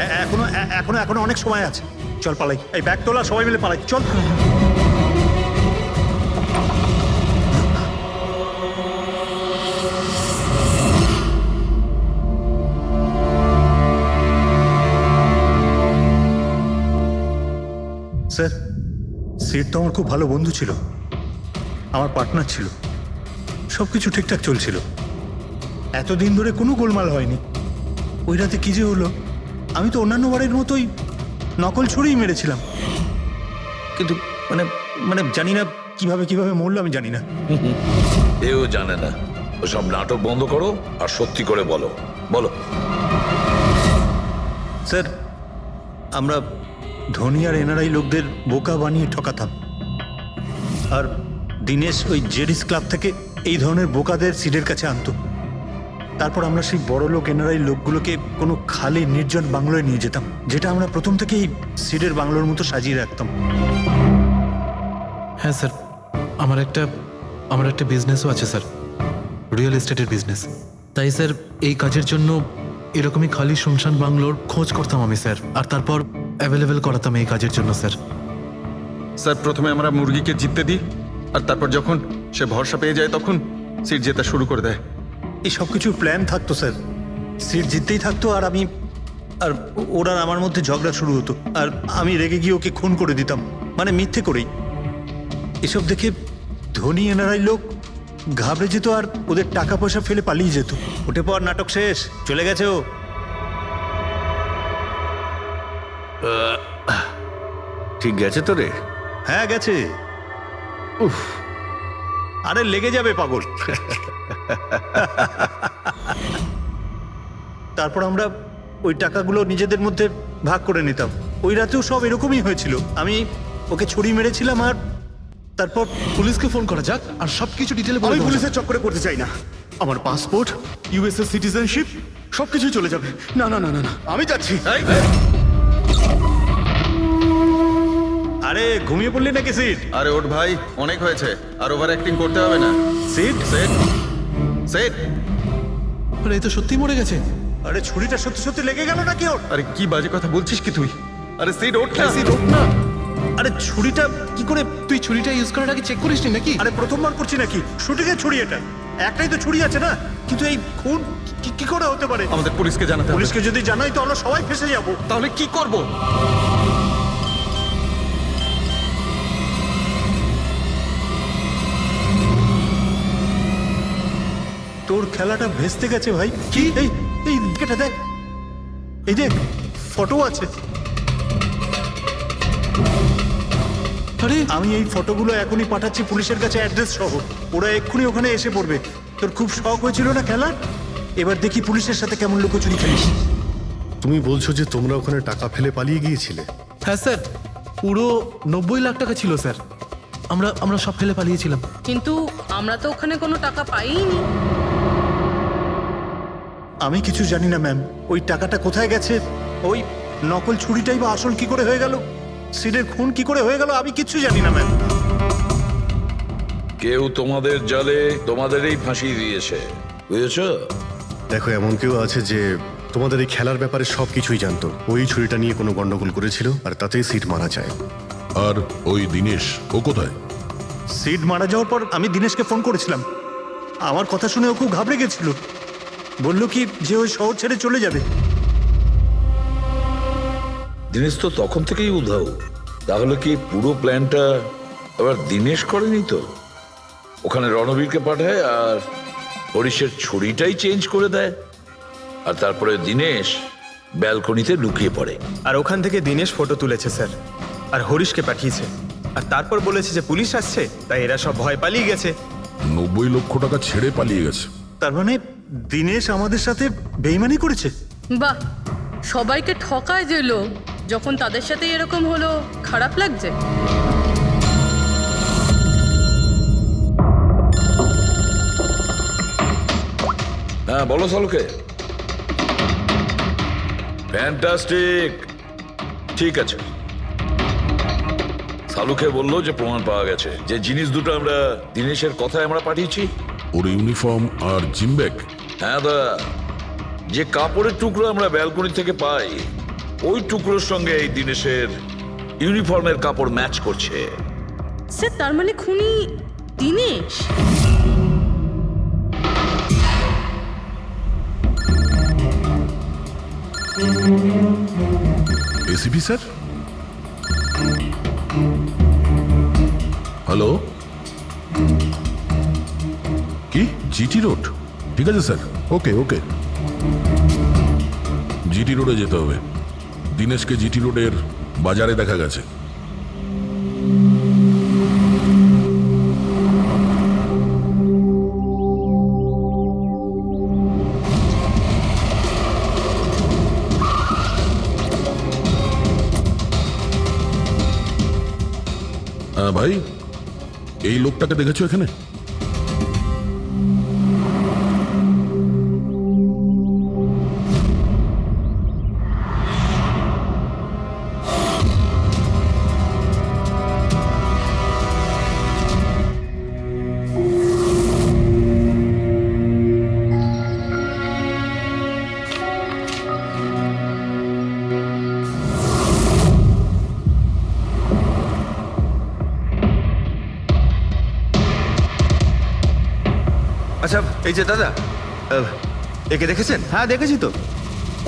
এখনো অনেক সময় আছে। চল পালাই, এই ব্যাগ তোলা, সবাই মিলে পালাই, চল। স্যার, সিট তো আমার খুব ভালো বন্ধু ছিল, আমার পার্টনার ছিল, সব কিছু ঠিকঠাক চলছিল। এতদিন ধরে কোনো গোলমাল হয়নি। ওই রাতে কি যে হলো, আমি তো অন্যান্য বারের মতোই নকল ছুরিই মেরেছিলাম, কিন্তু মানে জানি না কিভাবে মরলো, আমি জানি না। এও জানে না। ওসব নাটক বন্ধ করো আর সত্যি করে বলো। বলো স্যার, আমরা ধনী আর এনআরআই লোকদের বোকা বানিয়ে ঠকাতাম, আর দিনেশ ওই জেডিস ক্লাব থেকে এই ধরনের বোকাদের সিডের কাছে আনতো। তারপর আমরা সেই বড় লোক এনআরআই লোকগুলোকে কোনো খালি নির্জন বাংলোয় নিয়ে যেতাম, যেটা আমরা প্রথম থেকেই সিডের বাংলোর মতো সাজিয়ে রাখতাম। হ্যাঁ স্যার, আমার একটা বিজনেসও আছে স্যার, রিয়েল এস্টেটের বিজনেস। তাই স্যার এই কাজের জন্য এরকমই খালি শুনশান বাংলোর খোঁজ করতাম আমি স্যার, আর তারপর অ্যাভেলেবেল করাতাম এই কাজের জন্য স্যার। স্যার, প্রথমে আমরা মুরগিকে জিততে দিই, আর তারপর যখন সে ভরসা পেয়ে যায় তখন সিট জেতা শুরু করে দেয়। এই সব কিছুর প্ল্যান থাকতো স্যার, সিট জিততেই থাকতো, আর ওরা আমার মধ্যে ঝগড়া শুরু হতো, আর আমি রেগে গিয়ে ওকে খুন করে দিতাম, মানে মিথ্যে করেই। এসব দেখে ধনী এনআরআই লোক ঘাবড়ে যেত আর ওদের টাকা পয়সা ফেলে পালিয়ে যেত। ওঠে পর নাটক শেষ, চলে গেছে ও। ঠিক গেছে তো রে? হ্যাঁ গেছে। উফ, আরে লেগে যাবে পাগল। তারপর আমরা ওই টাকাগুলো নিজেদের মধ্যে ভাগ করে নিতাম। ওই রাতেও সব এরকমই হয়েছিল। আমি ওকে ছুরি মেরেছিলাম, আর তারপর পুলিশকে ফোন করা যাক আর সবকিছু ডিটেলে বলে আমি দেওয়া যাক। পুলিশের চক্করে পড়তে চাই না। আমার পাসপোর্ট, ইউএসএ সিটিজেনশিপ সবকিছুই চলে যাবে। না না না না না, আমি যাচ্ছি। আরে ঘুমিয়ে পড়লি নাকি সিট? আরে ওঠ ভাই, অনেক হয়েছে, আর ওভার অ্যাক্টিং করতে হবে না। Seat set. আরে এই তো সত্যি মরে গেছে। আরে ছুরিটা সত্যি সত্যি লেগে গেল নাকি ওর? আরে কি বাজে কথা বলছিস কি তুই? আরে সিট ওঠ না। সিট ওঠ না। আরে ছুরিটা কি করে? তুই ছুরিটা ইউজ করার আগে চেক করিসনি নাকি? আরে প্রথমবার করছি নাকি? শুটিংয়ের ছুরি এটা, একটাই তো ছুরি আছে না। কিন্তু এই খুন কি করে হতে পারে? আমাদের পুলিশকে জানাতে হবে। পুলিশকে যদি জানাই তো আমরা সবাই ফেসে যাব। তাহলে কি করব? তোর খেলাটা ভেস্তে গেছে ভাই। কি? এই এই এটা দেখ, এই দেখ ফটো আছে। আরে আমি এই ফটোগুলো এখনই পাঠাচ্ছি পুলিশের কাছে অ্যাড্রেস সহ। ওরা এক্ষুনি ওখানে এসে পড়বে। তোর খুব শখ হয়েছিল না খেলার? এবার দেখি পুলিশের সাথে কেমন লুকোচুরি খেলিস। তুমি বলছো যে তোমরা ওখানে টাকা ফেলে পালিয়ে গিয়েছিলে? হ্যাঁ স্যার, পুরো 90 লাখ টাকা ছিল স্যার। আমরা সব ফেলে পালিয়েছিলাম। কিন্তু আমরা তো ওখানে কোনো টাকা পাইনি। আমি কিছু জানি না ম্যাম, ওই টাকাটা কোথায় গেছে, ওই নকল ছুরিটাই বা আসল কি করে হয়ে গেল, সিডের খুন কি করে হয়ে গেল, আমি কিচ্ছু জানি না ম্যাম। কেউ তোমাদের জালে তোমাদেরই ফাঁসি দিয়েছে, বুঝেছো? দেখো, এমন কেউ আছে যে তোমাদের এই খেলার ব্যাপারে সব কিছুই জানতো। ওই ছুরিটা নিয়ে কোনো গন্ডগোল করেছিল আর তাতেই সিট মারা যায়। আর ওই দিনেশ, ও কোথায়? সিড মারা যাওয়ার পর আমি দিনেশকে ফোন করেছিলাম। আমার কথা শুনে ও খুব ঘাবড়ে গেছিল। বলল কি যে ওই শহর ছেড়ে চলে যাবে। দিনেশ তো তখন থেকেই উধাও। তাহলে কি পুরো প্ল্যানটা আবার দিনেশ করেনি তো? ওখানে রণবীরকে পাঠায় আর হরিশের ছুরিটাই চেঞ্জ করে দেয়, আর তারপরে দিনেশ ব্যালকনিতে লুকিয়ে পড়ে। আর ওখান থেকে দিনেশ ফটো তুলেছে স্যার, আর হরিশকে পাঠিয়েছে। আর তারপর বলেছে যে পুলিশ আসছে, তাই এরা সব ভয় পালিয়ে গেছে। 90 লক্ষ টাকা ছেড়ে পালিয়ে গেছে। তার মানে দিনেশ আমাদের সাথে বেইমানি করেছে। বাহ, সবাইকে ঠকায় যে লোক, যখন তাদের সাথে এরকম হলো খারাপ লাগছে। হ্যাঁ বলো সালুকে। ফ্যান্টাস্টিক, ঠিক আছে। সালুকে বললো যে প্রমাণ পাওয়া গেছে, যে জিনিস দুটো আমরা দিনেশের কথায় আমরা পাঠিয়েছি। ওর ইউনিফর্ম আর জিমব্যাগ। হ্যাঁ দা, যে কাপড়ের টুকরো আমরা ব্যালকনি থেকে পাই, ওই টুকরোর সঙ্গে এই দিনেশের ইউনিফর্মের কাপড় ম্যাচ করছে। স্যার, তার মানে খুনি দিনেশ? ACP sir, hello. কি জিটি রোড? ঠিক আছে স্যার, ওকে ওকে। জিটি রোডে যেতে হবে। দিনেশকে জিটি রোডের বাজারে দেখা গেছে। ভাই, এই লোকটাকে দেখেছো এখানে? আচ্ছা, এই যে দাদা, একে দেখেছেন? হ্যাঁ দেখেছি তো,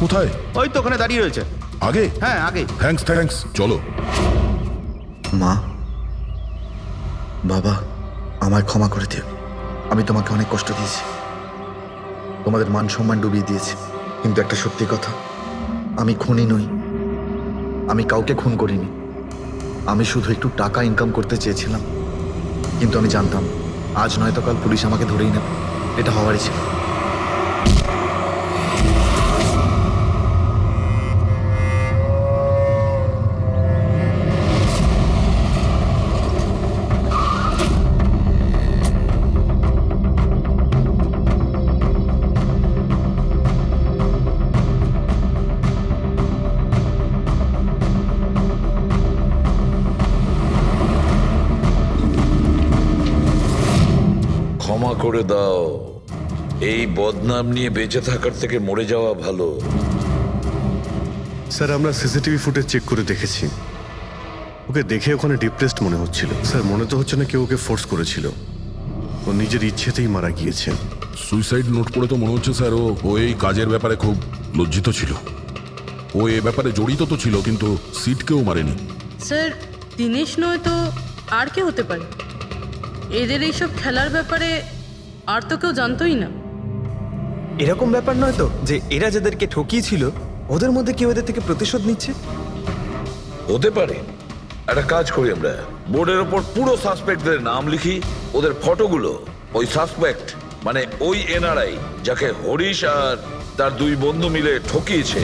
কোথায়? ওই তো ওখানে দাঁড়িয়ে রয়েছে। আগে? হ্যাঁ আগে। থ্যাঙ্কস থ্যাঙ্কস, চলো। মা, বাবা, আমায় ক্ষমা করে দিও। আমি তোমাকে অনেক কষ্ট দিয়েছি, তোমাদের মান সম্মান ডুবিয়ে দিয়েছি। কিন্তু একটা সত্যি কথা, আমি খুনি নই। আমি কাউকে খুন করিনি। আমি শুধু একটু টাকা ইনকাম করতে চেয়েছিলাম। কিন্তু আমি জানতাম আজ নয়তো কাল পুলিশ আমাকে ধরেই নেবে। এটা হওয়ারই ছিল। ক্ষমা করে দাও। এই বদনাম নিয়ে বেঁচে থাকার থেকে মরে যাওয়া ভালো। স্যার, আমরা সিসিটিভি ফুটেজ চেক করে দেখেছি। ওকে দেখে ওখানে ডিপ্রেসড মনে হচ্ছিল। স্যার মনে তো হচ্ছে না কেউ ওকে ফোর্স করেছিল, ও নিজের ইচ্ছেতেই মারা গিয়েছে। সুইসাইড নোট পড়ে তো মনে হচ্ছে স্যার ও এই কাজের ব্যাপারে খুব লজ্জিত ছিল। ও এ ব্যাপারে জড়িত তো ছিল, কিন্তু সিটকেও মারেনি। স্যার দিনেশ নয় তো আর কে হতে পারে? এদের এইসব খেলার ব্যাপারে আর তো কেউ জানতোই না। এরকম ব্যাপার নয় তো যে এরা যাদেরকে ঠকিয়েছিল ওদের মধ্যে কেউ এদের থেকে প্রতিশোধ নিচ্ছে? হতে পারে। একটা কাজ করি আমরা, বোর্ডের ওপর পুরো সাসপেক্টদের নাম লিখি, ওদের ফটোগুলো ওই সাসপেক্ট মানে ওই এনআরআই যাকে হরিশ আর তার দুই বন্ধু মিলে ঠকিয়েছে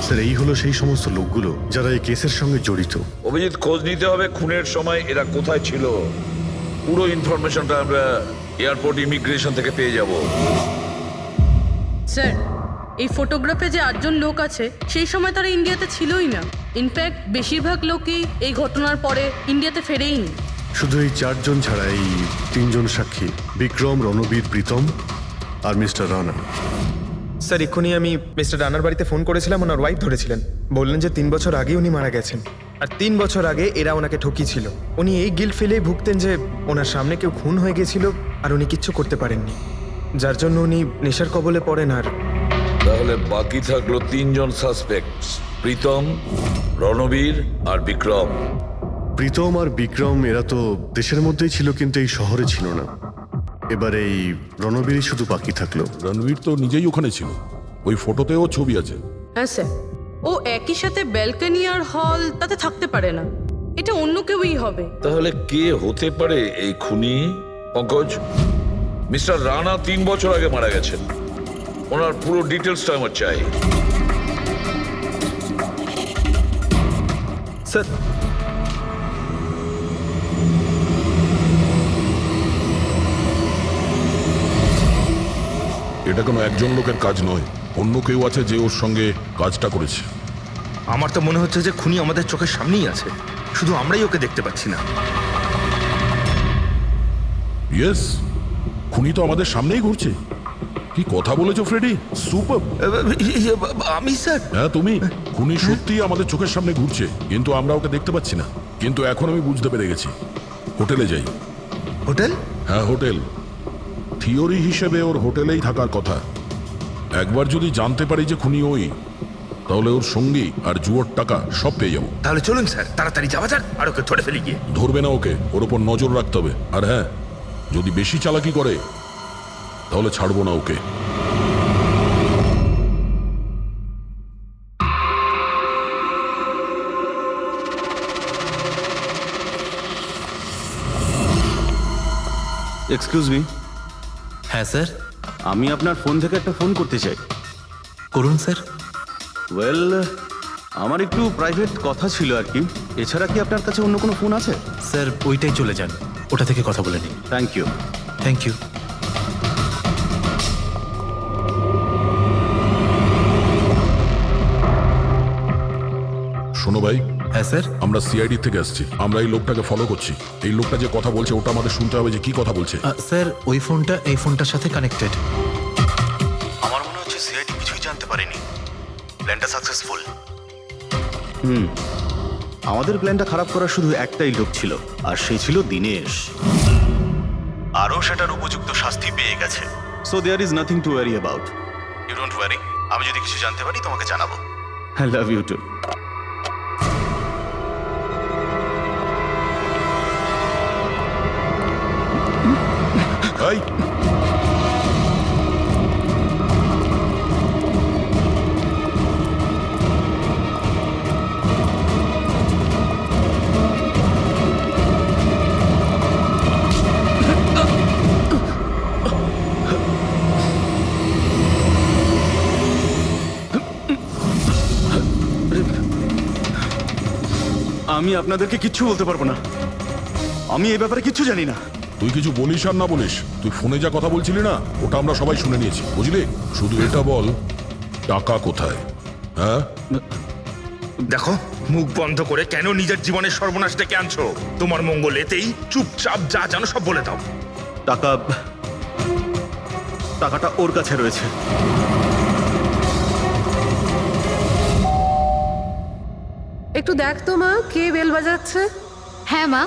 স্যার এই হলো সেই সমস্ত লোকগুলো যারা এই কেসের সঙ্গে জড়িত। অভিজিৎ, খোঁজ নিতে হবে খুনের সময় এরা কোথায় ছিল। পুরো ইনফরমেশনটা আমরা এয়ারপোর্ট ইমিগ্রেশন থেকে পেয়ে যাব। স্যার এই ফটোগ্রাফে যে 8জন লোক আছে সেই সময় তারা ইন্ডিয়াতে ছিলই না। ইনফ্যাক্ট বেশিরভাগ লোকই এই ঘটনার পরে ইন্ডিয়াতে ফেরেইনি। শুধু এই 4 জন ছাড়া এই 3 জন সাক্ষী, বিক্রম, রণবীর, প্রীতম আর মিস্টার রানা। স্যার এক্ষুনি আমি মিস্টার রানার বাড়িতে ফোন করেছিলাম, ওনার ওয়াইফ ধরেছিলেন। বললেন যে 3 বছর আগে উনি মারা গেছেন, আর 3 বছর আগে এরা ওনাকে ঠকিয়েছিল। উনি এই গিল্ট ফেলেই ভুগতেন যে ওনার সামনে কেউ খুন হয়ে গেছিল আর উনি কিচ্ছু করতে পারেননি, যার জন্য উনি নেশার কবলে পড়েন। আর তাহলে বাকি থাকলো 3 জন সাসপেক্ট, প্রীতম, রণবীর আর বিক্রম। প্রীতম আর বিক্রম এরা তো দেশের মধ্যেই ছিল, কিন্তু এই শহরে ছিল না। এবার এই রণবীরই শুধু বাকি থাকলো। রণবীর তো নিজেই ওখানে ছিল, ওই ফটোতেও ছবি আছে। হ্যাঁ স্যার, ও একই সাথে ব্যালকনি আর হল তাতে থাকতে পারে না, এটা অন্য কেউই হবে। তাহলে কে হতে পারে এই খুনি? পঙ্কজ, মিস্টার রানা 3 বছর আগে মারা গেছেন, ওনার পুরো ডিটেলসটা আমার চাই। স্যার এটা কোনো একজন লোকের কাজ নয়, অন্য কেউ আছে যে ওর সঙ্গে কাজটা করেছে। আমার তো মনে হচ্ছে যে খুনি আমাদের চোখের সামনেই আছে, শুধু আমরাই ওকে দেখতে পাচ্ছি না। ইয়েস, খুনি তো আমাদের সামনেই ঘুরছে। কি কথা বলেছো ফ্রেডি, সুপার। আমি স্যার? হ্যাঁ তুমি, খুনি সত্যিই আমাদের চোখের সামনে ঘুরছে, কিন্তু আমরা ওকে দেখতে পাচ্ছি না। কিন্তু এখন আমি বুঝতে পেরে গেছি। হোটেলে যাই। হোটেল? হ্যাঁ হোটেল। থিওরি হিসেবে ওর হোটেলেই থাকার কথা। একবার যদি জানতে পারি যে খুনি ওই, তাহলে ওর সঙ্গী আর জুয়োর টাকা সব পেয়ে যাবো। তাহলে চলুন স্যার, তাড়াতাড়ি যাওয়া যাক আর ওকে ধরে ফেলি গিয়ে। ধরবে না ওকে, ওর ওপর নজর রাখতে হবে। আর হ্যাঁ, যদি বেশি চালাকি করে তাহলে ছাড়বো না ওকে। Excuse me. হ্যাঁ স্যার, আমি আপনার ফোন থেকে একটা ফোন করতে চাই। করুন স্যার। ওয়েল, আমার একটু প্রাইভেট কথা ছিল আর কি। এছাড়া কি আপনার কাছে অন্য কোনো ফোন আছে? স্যার ওইটাই চলে যান, ওটা থেকে কথা বলে নিন। Thank you. Thank you. শোনো ভাই। হ্যাঁ স্যার। আমরা সিআইডি থেকে আসছি, আমরা এই লোকটাকে ফলো করছি। এই লোকটা যে কথা বলছে ওটা আমাদের শুনতে হবে যে কি কথা বলছে। স্যার ওই ফোনটা এই ফোনটার সাথে কানেক্টেড। আমার মনে হচ্ছে সিআইডি কিছুই জানতে পারেনি, প্ল্যানটা সাকসেসফুল। আমাদের প্ল্যানটা খারাপ করার শুধু একটাই লোক ছিল, আর সেই ছিল দিনেশ। আরও সেটার উপযুক্ত শাস্তি পেয়ে গেছে। So there is nothing to worry about. You don't worry, আমি যদি কিছু জানতে পারি তোমাকে জানাবো। I love you too. এই আমি আপনাদেরকে কিচ্ছু বলতে পারবো না, আমি এই ব্যাপারে কিচ্ছু জানি না। তুই কিছু বলিস আর না বলিস, তুই ফোনে যা কথা বলছিলি না ওটা আমরা সবাই শুনে নিয়েছি, বুঝলি? শুধু এটা বল, টাকা কোথায়? হ্যাঁ, দেখো, মুখ বন্ধ করে কেন নিজের জীবনের সর্বনাশ ডেকে আনছো? তোমার মঙ্গল এতেই, চুপচাপ যা জানো সব বলে দাও। টাকাটা ওর কাছে রয়েছে। একটু দেখ তো মা, কে বেল বাজাচ্ছে? হ্যাঁ মা।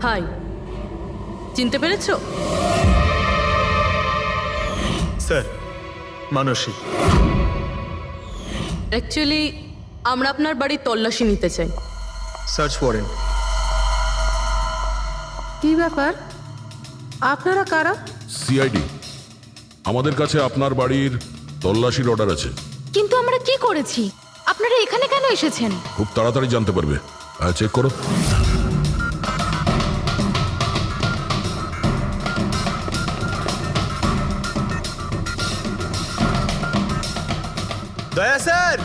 হাই, চিনতে পেরেছো? স্যার, মানসী। অ্যাকচুয়ালি আমরা আপনার বাড়ির তল্লাশি নিতে চাই। Search warrant. কি ব্যাপার? আপনারা কারা? সিআইডি। আমাদের কাছে আপনার বাড়ির তল্লাশির অর্ডার আছে। কিন্তু আমরা কি করেছি? আপনারা এখানে কেন এসেছেন? খুব তাড়াতাড়ি জানতে পারবে। চেক করো। দয়া স্যার।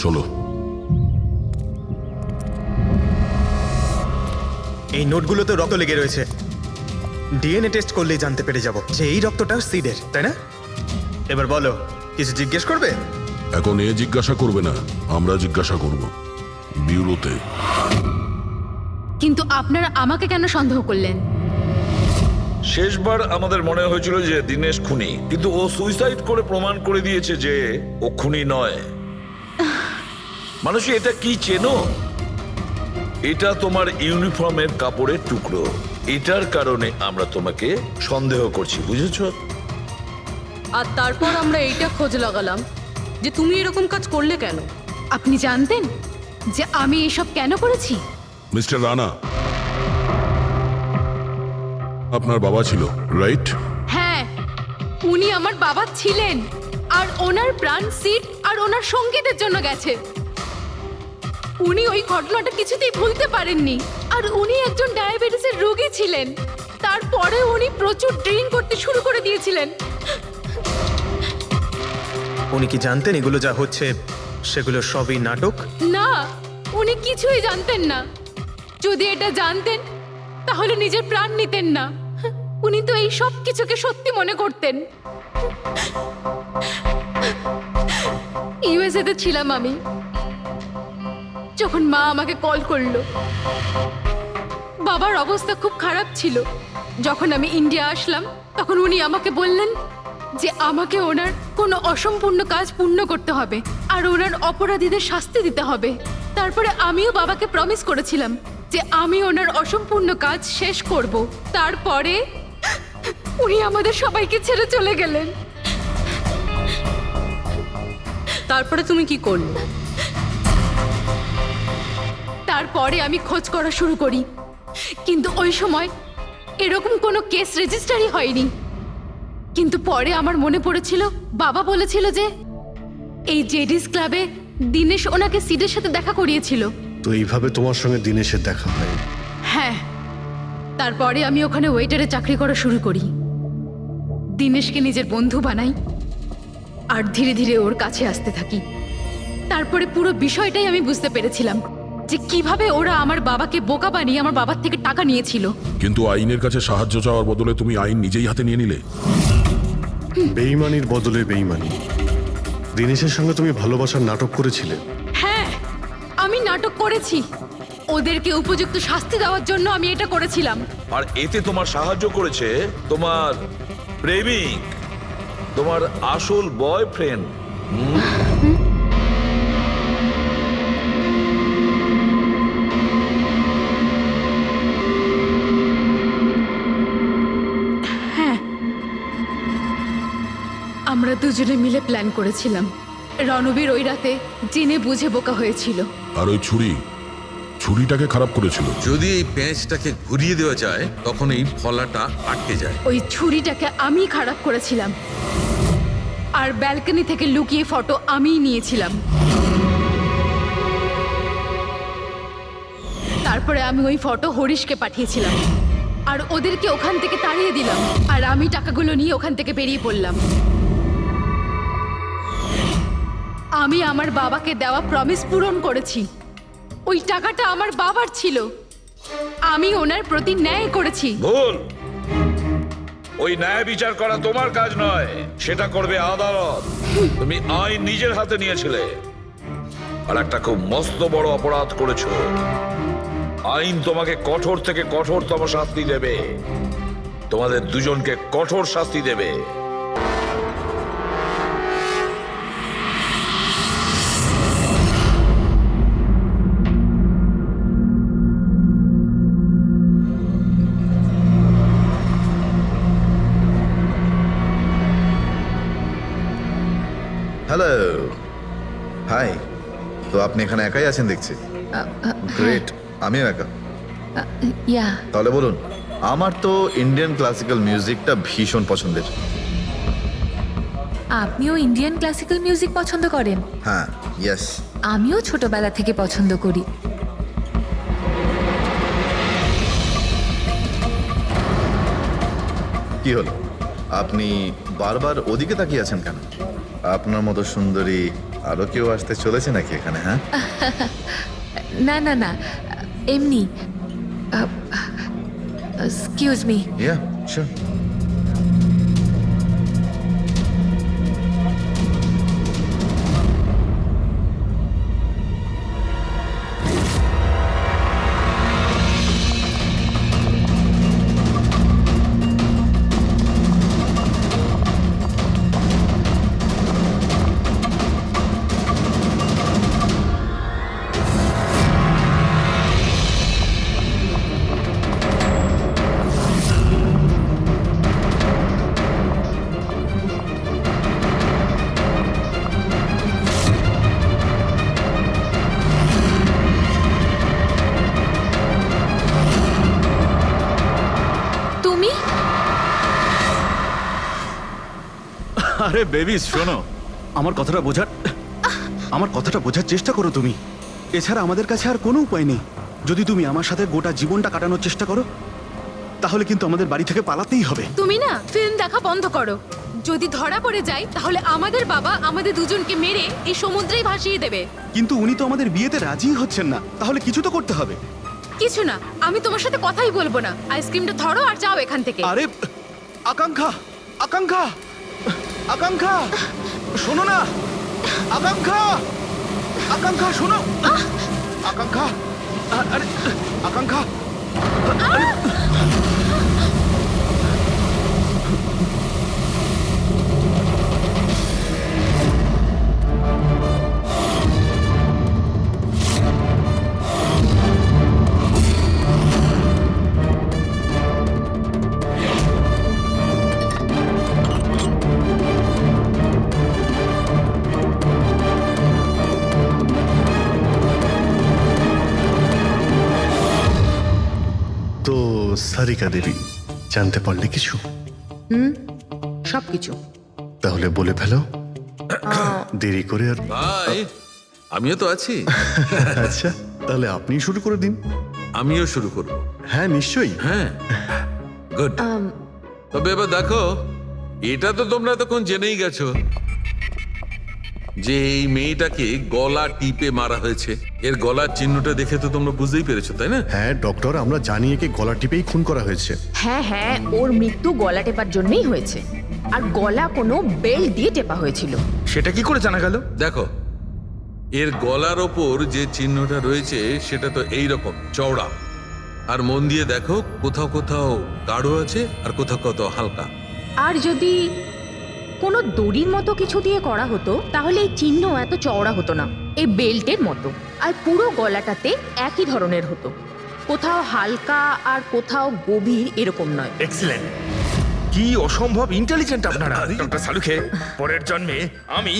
চলো। এই নোটগুলোতে রক্ত লেগে রয়েছে। ডিএনএ টেস্ট করলেই জানতে পেরে যাব যে এই রক্তটা সিডের, তাই না? এবার বলো, কিছু জিজ্ঞেস করবে? এখন এ জিজ্ঞাসা করবে না, আমরা জিজ্ঞাসা করব ব্যুরোতে। কিন্তু আপনারা আমাকে কেন সন্দেহ করলেন? শেষবার আমাদের মনে হয়েছিল যে দিনেশ খুনি, কিন্তু ও সুইসাইড করে প্রমাণ করে দিয়েছে যে ও খুনি নয়। মানুষ এটা কি চেনো? এটা তোমার ইউনিফর্মের কাপড়ের টুকরো। এটার কারণে আমরা তোমাকে সন্দেহ করছি, বুঝেছো? আর তারপর আমরা এইটা খোঁজ লাগালাম যে তুমি এরকম কাজ করলে কেন। আপনি জানতেন যে আমি এসব কেন করেছি? মিস্টার রানা, আপনার বাবা ছিল, রাইট? হ্যাঁ, উনি আমার বাবা ছিলেন, আর ওনার প্রাণ সিট আর ওনার সঙ্গীতের জন্য গেছে। উনি ওই ঘটনাটা কিছুতেই ভুলতে পারেননি। আর উনি একজন ডায়াবেটিসের রোগী ছিলেন। তারপরে উনি প্রচুর ড্রিঙ্ক করতে শুরু করে দিয়েছিলেন। উনি কি জানতেন এগুলো যা হচ্ছে সেগুলো সবই নাটক? না, উনি কিছুই জানতেন না। যদি এটা জানতেন তাহলে নিজের প্রাণ নিতেন না। উনি তো এই সব কিছুকে সত্যি মনে করতেন। ইউএসএ তে ছিলাম আমি, যখন মা আমাকে কল করলো। বাবার অবস্থা খুব খারাপ ছিল। যখন আমি ইন্ডিয়া আসলাম তখন উনি আমাকে বললেন যে আমাকে ওনার কোনো অসম্পূর্ণ কাজ পূর্ণ করতে হবে আর ওনার অপরাধীদের শাস্তি দিতে হবে। তারপরে আমিও বাবাকে প্রমিস করেছিলাম যে আমি ওনার অসম্পূর্ণ কাজ শেষ করব। তারপরে উনি আমাদের সবাইকে ছেড়ে চলে গেলেন। তারপরে তুমি কি করলে? তারপরে আমি খোঁজ করা শুরু করি, কিন্তু ওই সময় এরকম কোনো কেস রেজিস্টারই হয়নি। কিন্তু পরে আমার মনে পড়েছিল বাবা বলেছিল যে এই জেডিস ক্লাবে দিনেশ ওনাকে সিডের সাথে দেখা করিয়েছিল। তো এইভাবে তোমার সঙ্গে দিনেশের দেখা হয়? হ্যাঁ, তারপরে আমি ওখানে ওয়েটারে চাকরি করা শুরু করি। দিনেশকে নিজের বন্ধু বানাই আর ধীরে ধীরে ওর কাছে আসতে থাকি। তারপরে পুরো বিষয়টাই আমি বুঝতে পেরেছিলাম যে কিভাবে ওরা আমার বাবাকে বোকা বানিয়ে আমার বাবার থেকে টাকা নিয়েছিল। কিন্তু আইনের কাছে সাহায্য চাওয়ার বদলে তুমি আইন নিজেই হাতে নিয়ে নিলে। বেইমানির বদলে বেইমানি। দিনেশের সঙ্গে তুমি ভালোবাসার নাটক করেছিলে। হ্যাঁ, আমি নাটক করেছি। ওদেরকে উপযুক্ত শাস্তি দেওয়ার জন্য আমি এটা করেছিলাম। আর এতে তোমার সাহায্য করেছে তোমার প্রেমিক, তোমার আসল বয়ফ্রেন্ড। আমরা দুজনে মিলে প্ল্যান করেছিলাম। রণবীর ওই রাতে জেনে বুঝে বোকা হয়েছিল। আর ওই ছুরি, ছুরিটাকে খারাপ করেছিল? যদি এই পেঁচটাকে ঘুরিয়ে দেওয়া যায় তখন এই ফলাটা আটকে যায়। ওই ছুরিটাকে আমি খারাপ করেছিলাম, আর ব্যালকনি থেকে লুকিয়ে ফটো আমিই নিয়েছিলাম। তারপরে আমি ওই ফটো হরিশকে পাঠিয়েছিলাম, আর ওদেরকে ওখান থেকে তাড়িয়ে দিলাম, আর আমি টাকাগুলো নিয়ে ওখান থেকে বেরিয়ে পড়লাম। আমি আমার বাবাকে দেওয়া প্রমিস পূরণ করেছি। ওই টাকাটা আমার বাবার ছিল, আমি ওনার প্রতি ন্যায় করেছি। ভুল। ওই ন্যায় বিচার করা তোমার কাজ নয়, সেটা করবে আদালত। তুমি আইন নিজের হাতে নিয়েছিলে, আর একটা খুব মস্ত বড় অপরাধ করেছো। আইন তোমাকে কঠোর থেকে কঠোরতম শাস্তি দেবে, তোমাদের দুজনকে কঠোর শাস্তি দেবে। Hello, hi. তো আপনি এখানে একাই আছেন দেখছি। গ্রেট, আমিও একা। ইয়া, তাহলে বলুন। আমার তো ইন্ডিয়ান ক্লাসিক্যাল মিউজিকটা ভীষণ পছন্দের। আপনিও ইন্ডিয়ান ক্লাসিক্যাল মিউজিক পছন্দ করেন? হ্যাঁ, ইয়েস। আমিও ছোটবেলা থেকে পছন্দ করি। কি হলো, আপনি বারবার ওদিকে তাকিয়ে আছেন কেন? আপনার মতো সুন্দরী আরো কেউ আসতে চলেছে নাকি এখানে? হ্যাঁ, না না না, এমনি। Excuse me. Yeah, sure. আরে বেবি শোনো, আমার কথাটা বোঝার চেষ্টা করো তুমি। এছাড়া আমাদের কাছে আর কোনো উপায় নেই। যদি তুমি আমার সাথে গোটা জীবনটা কাটানোর চেষ্টা করো, তাহলে কিন্তু আমাদের বাড়ি থেকে পালাতেই হবে। তুমি না ফিল্ম দেখা বন্ধ করো। যদি ধরা পড়ে যায় তাহলে আমাদের বাবা আমাদের দুজনকে মেরে এই সমুদ্রেই ভাসিয়ে দেবে। কিন্তু উনি তো আমাদের বিয়েতে রাজি হচ্ছেন না, তাহলে কিছু তো করতে হবে। কিছু না, আমি তোমার সাথে কথাই বলবো না। আইসক্রিমটা ধরো আর যাও এখান থেকে। আরে আকাঙ্ক্ষা, আকাঙ্ক্ষা, আকাঙ্ক্ষা, শোনো না। আকাঙ্ক্ষা, আকাঙ্ক্ষা শোনো। আকাঙ্ক্ষা, আরে আকাঙ্ক্ষা। সারিকা দেবী, জানতে পারলে কিছু? সবকিছু। তাহলে বলে ফেলো, দেরি করে আর। ভাই, আমিও তো আছি। আচ্ছা, তাহলে আপনি শুরু করে দিন। আমিও শুরু করব। হ্যাঁ, নিশ্চয়ই। হ্যাঁ, গুড। তবে এবার দেখো, এটা তো তোমরা তখন জেনেই গেছো যে এই মেয়েটাকে গলা টিপে মারা হয়েছে। এর গলার চিহ্নটা দেখে তো তোমরা বুঝতেই পেরেছো, তাই না? হ্যাঁ ডক্টর, আমরা জানি একে গলা টিপেই খুন করা হয়েছে। হ্যাঁ হ্যাঁ, ওর মৃত্যু গলা টেপার জন্যই হয়েছে, আর গলা কোনো বেল্ট দিয়ে টেপা হয়েছিল। সেটা কি করে জানা গেল? দেখো, এর গলার ওপর যে চিহ্নটা রয়েছে সেটা তো এইরকম চওড়া, আর মন দিয়ে দেখো কোথাও কোথাও গাঢ় আছে আর কোথাও কোথাও হালকা। আর যদি কোনো দড়ির মতো কিছু দিয়ে করা হতো তাহলে এই চিহ্ন এত চওড়া হতো না, এই বেল্টের মতো। আর পুরো গলাটাতে একই ধরনের হতো, কোথাও হালকা আর কোথাও গভীর, এরকম নয়। এক্সিলেন্ট। কি অসম্ভব ইন্টেলিজেন্ট আপনারা। ডক্টর সালুখে, পরের জন্মে আমি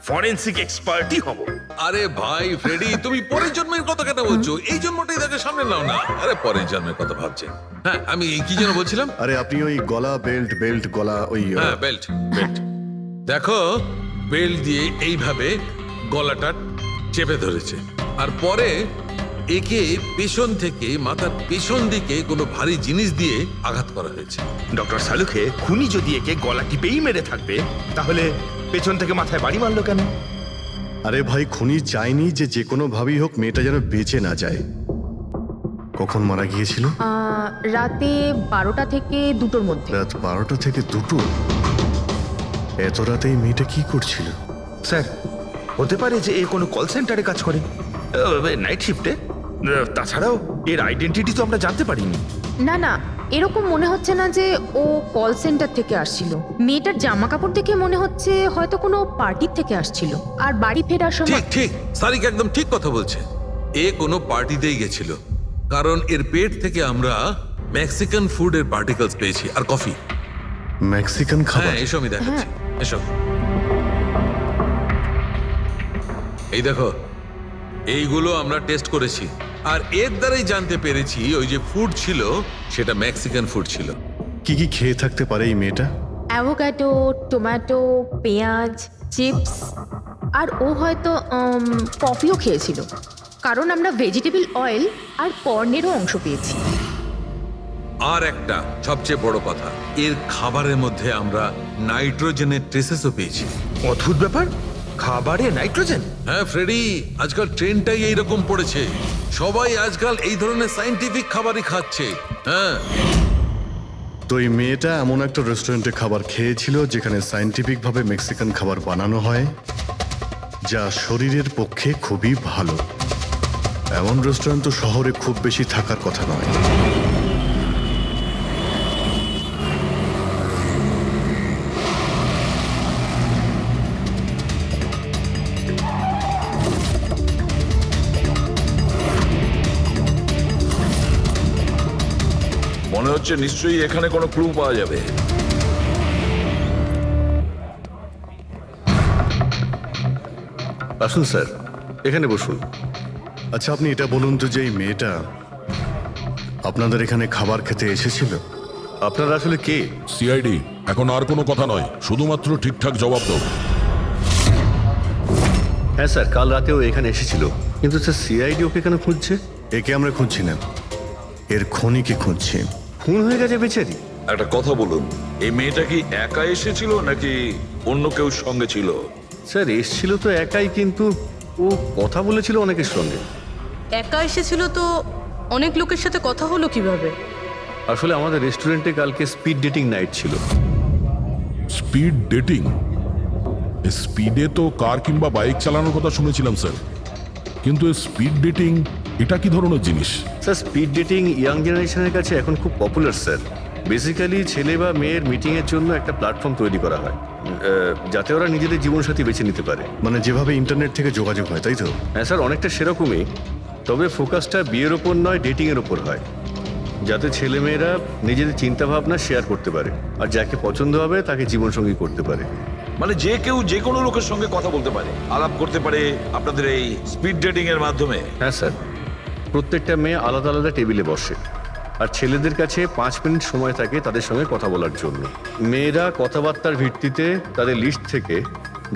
ফরেনসিক এক্সপার্টই হব। আরে ভাই ফ্রেডি, তুমি পরের জন্মের কথা কেন বলছো? এই জন্মটাই তাকে সামনে নাও না। আরে পরের জন্মের কথা ভাবছে। হ্যাঁ, আমি কি যেন বলছিলাম? আরে আপনি ওই গলা বেল্ট বেল্ট গলা ওই হ্যাঁ, বেল্ট বেল্ট। দেখো, বেল্ট দিয়ে এইভাবে গলাটা চেপে ধরেছে, আর পরে একে পেছন থেকে মাথার পেছন দিকে কোনো ভারী জিনিস দিয়ে আঘাত করা হয়েছে। ডক্টর সালুখে, খুনি যদি একে গলা টিপেই মেরে থাকবে, তাহলে পেছন থেকে মাথায় বাড়ি মারলো কেন? আরে ভাই, খুনি চাইনি যে যে কোনো ভাবেই হোক মেয়েটা যেন বেঁচে না যায়। কখন মারা গিয়েছিল? রাতে 12টা থেকে 2টোর মধ্যে। রাত 12টা থেকে 2টো? এত রাতে এই মেয়েটা কি করছিল? স্যার, হতে পারে যে এ কোনো কল সেন্টারে কাজ করে, নাইট শিফটে। তাছাড়াও এর আইডেন্টিটি তো আমরা জানতে পারিনি। না না, এরকম মনে হচ্ছে না যে ও কল সেন্টার থেকে আসছিল। মেয়েটার জামা কাপড় দেখে মনে হচ্ছে হয়তো কোনো পার্টির থেকে আসছিল, আর বাড়ি ফেরার সময়। ঠিক ঠিক, সারিক একদম ঠিক কথা বলছে। এ কোনো পার্টিতেই গেছিল, কারণ এর পেট থেকে আমরা মেক্সিকান ফুডের পার্টিকেলস পেয়েছি, আর কফি। মেক্সিকান খাবার? হ্যাঁ, এসব আমি দেখাচ্ছি, এসব। এই দেখো, এইগুলো আমরা টেস্ট করেছি, আর এর দ্বারাই জানতে পেরেছি ওই যে ফুড ছিল সেটা মেক্সিকান ফুড ছিল। কি কি খেয়ে থাকতে পারে এই মেয়েটা? অ্যাভোকাডো, টমেটো, পেঁয়াজ, চিপস, আর ও হয়তো কফিও খেয়েছিল, কারণ আমরা ভেজিটেবল অয়েল আর কর্নেরও অংশ পেয়েছি। আর একটা সবচেয়ে বড় কথা, এর খাবারের মধ্যে আমরা নাইট্রোজেনের ট্রেসেসও পেয়েছি। অদ্ভুত ব্যাপার, খাবারে নাইট্রোজেন? হ্যাঁ ফ্রেডি, আজকাল ট্রেন্ডটাই এইরকম পড়েছে। সবাই আজকাল এই ধরনের সায়েন্টিফিক খাবারই খাচ্ছে। হ্যাঁ, তো এই মেয়েটা এমন একটা রেস্টুরেন্টে খাবার খেয়েছিল যেখানে সায়েন্টিফিক ভাবে মেক্সিকান খাবার বানানো হয়, যা শরীরের পক্ষে খুবই ভালো। এমন রেস্টুরেন্ট তো শহরে খুব বেশি থাকার কথা নয়। মনে হচ্ছে নিশ্চয়ই এখানে কোনো ক্লু পাওয়া যাবে। আসুন স্যার, এখানে বসুন। আচ্ছা, আপনি এটা বলুন তো যে এই মেয়েটা আপনাদের এখানে খাবার খেতে এসেছিল? আপনারা আসলে কে? সিআইডি। এখন আর কোনো কথা নয়, শুধুমাত্র ঠিকঠাক জবাব দাও। হ্যাঁ স্যার, কাল রাতেও এখানে এসেছিল, কিন্তু স্যার সিআইডি ওকে কেন খুঁজছে? একে আমরা খুঁজছি না, এর খুনিকে খুঁজছি। খুন হয়ে গেছে বেচারি। একটা কথা বলুন, এই মেয়েটা কি একা এসেছিল নাকি অন্য কেউ সঙ্গে ছিল? স্যার, এসেছিল তো একাই, কিন্তু ও কথা বলেছিল অনেকের সঙ্গে। একা এসেছিল তো অনেক লোকের সাথে কথা হলো কিভাবে? আসলে আমাদের রেস্টুরেন্টে কালকে স্পিড ডেটিং নাইট ছিল। Speed dating? স্পিডে তো কার কিংবা বাইক চালানোর কথা শুনেছিলাম স্যার, কিন্তু স্পিড ডেটিং এটা কি ধরনের জিনিস? স্যার, স্পিড ডেটিং ইয়াং জেনারেশনের কাছে এখন খুব পপুলার স্যার। বেসিক্যালি ছেলে বা মেয়ের মিটিংয়ের জন্য একটা প্ল্যাটফর্ম তৈরি করা হয়, যাতে ওরা নিজেদের জীবনসাথী বেছে নিতে পারে। মানে যেভাবে ইন্টারনেট থেকে যোগাযোগ হয়, তাই তো? হ্যাঁ স্যার, অনেকটা সেরকমই, তবে ফোকাসটা বিয়ের ওপর নয়, ডেটিংয়ের ওপর হয়, যাতে ছেলেমেয়েরা নিজেদের চিন্তাভাবনা শেয়ার করতে পারে, আর যাকে পছন্দ হবে তাকে জীবনসঙ্গী করতে পারে। মানে যে কেউ যে কোনো লোকের সঙ্গে কথা বলতে পারে, আলাপ করতে পারে আপনাদের এই স্পিড ডেটিং এর মাধ্যমে? হ্যাঁ স্যার, প্রত্যেকটা মেয়ে আলাদা আলাদা টেবিলে বসে, আর ছেলেদের কাছে 5 মিনিট সময় থাকে তাদের সঙ্গে কথা বলার জন্য। মেয়েরা কথাবার্তার ভিত্তিতে তাদের লিস্ট থেকে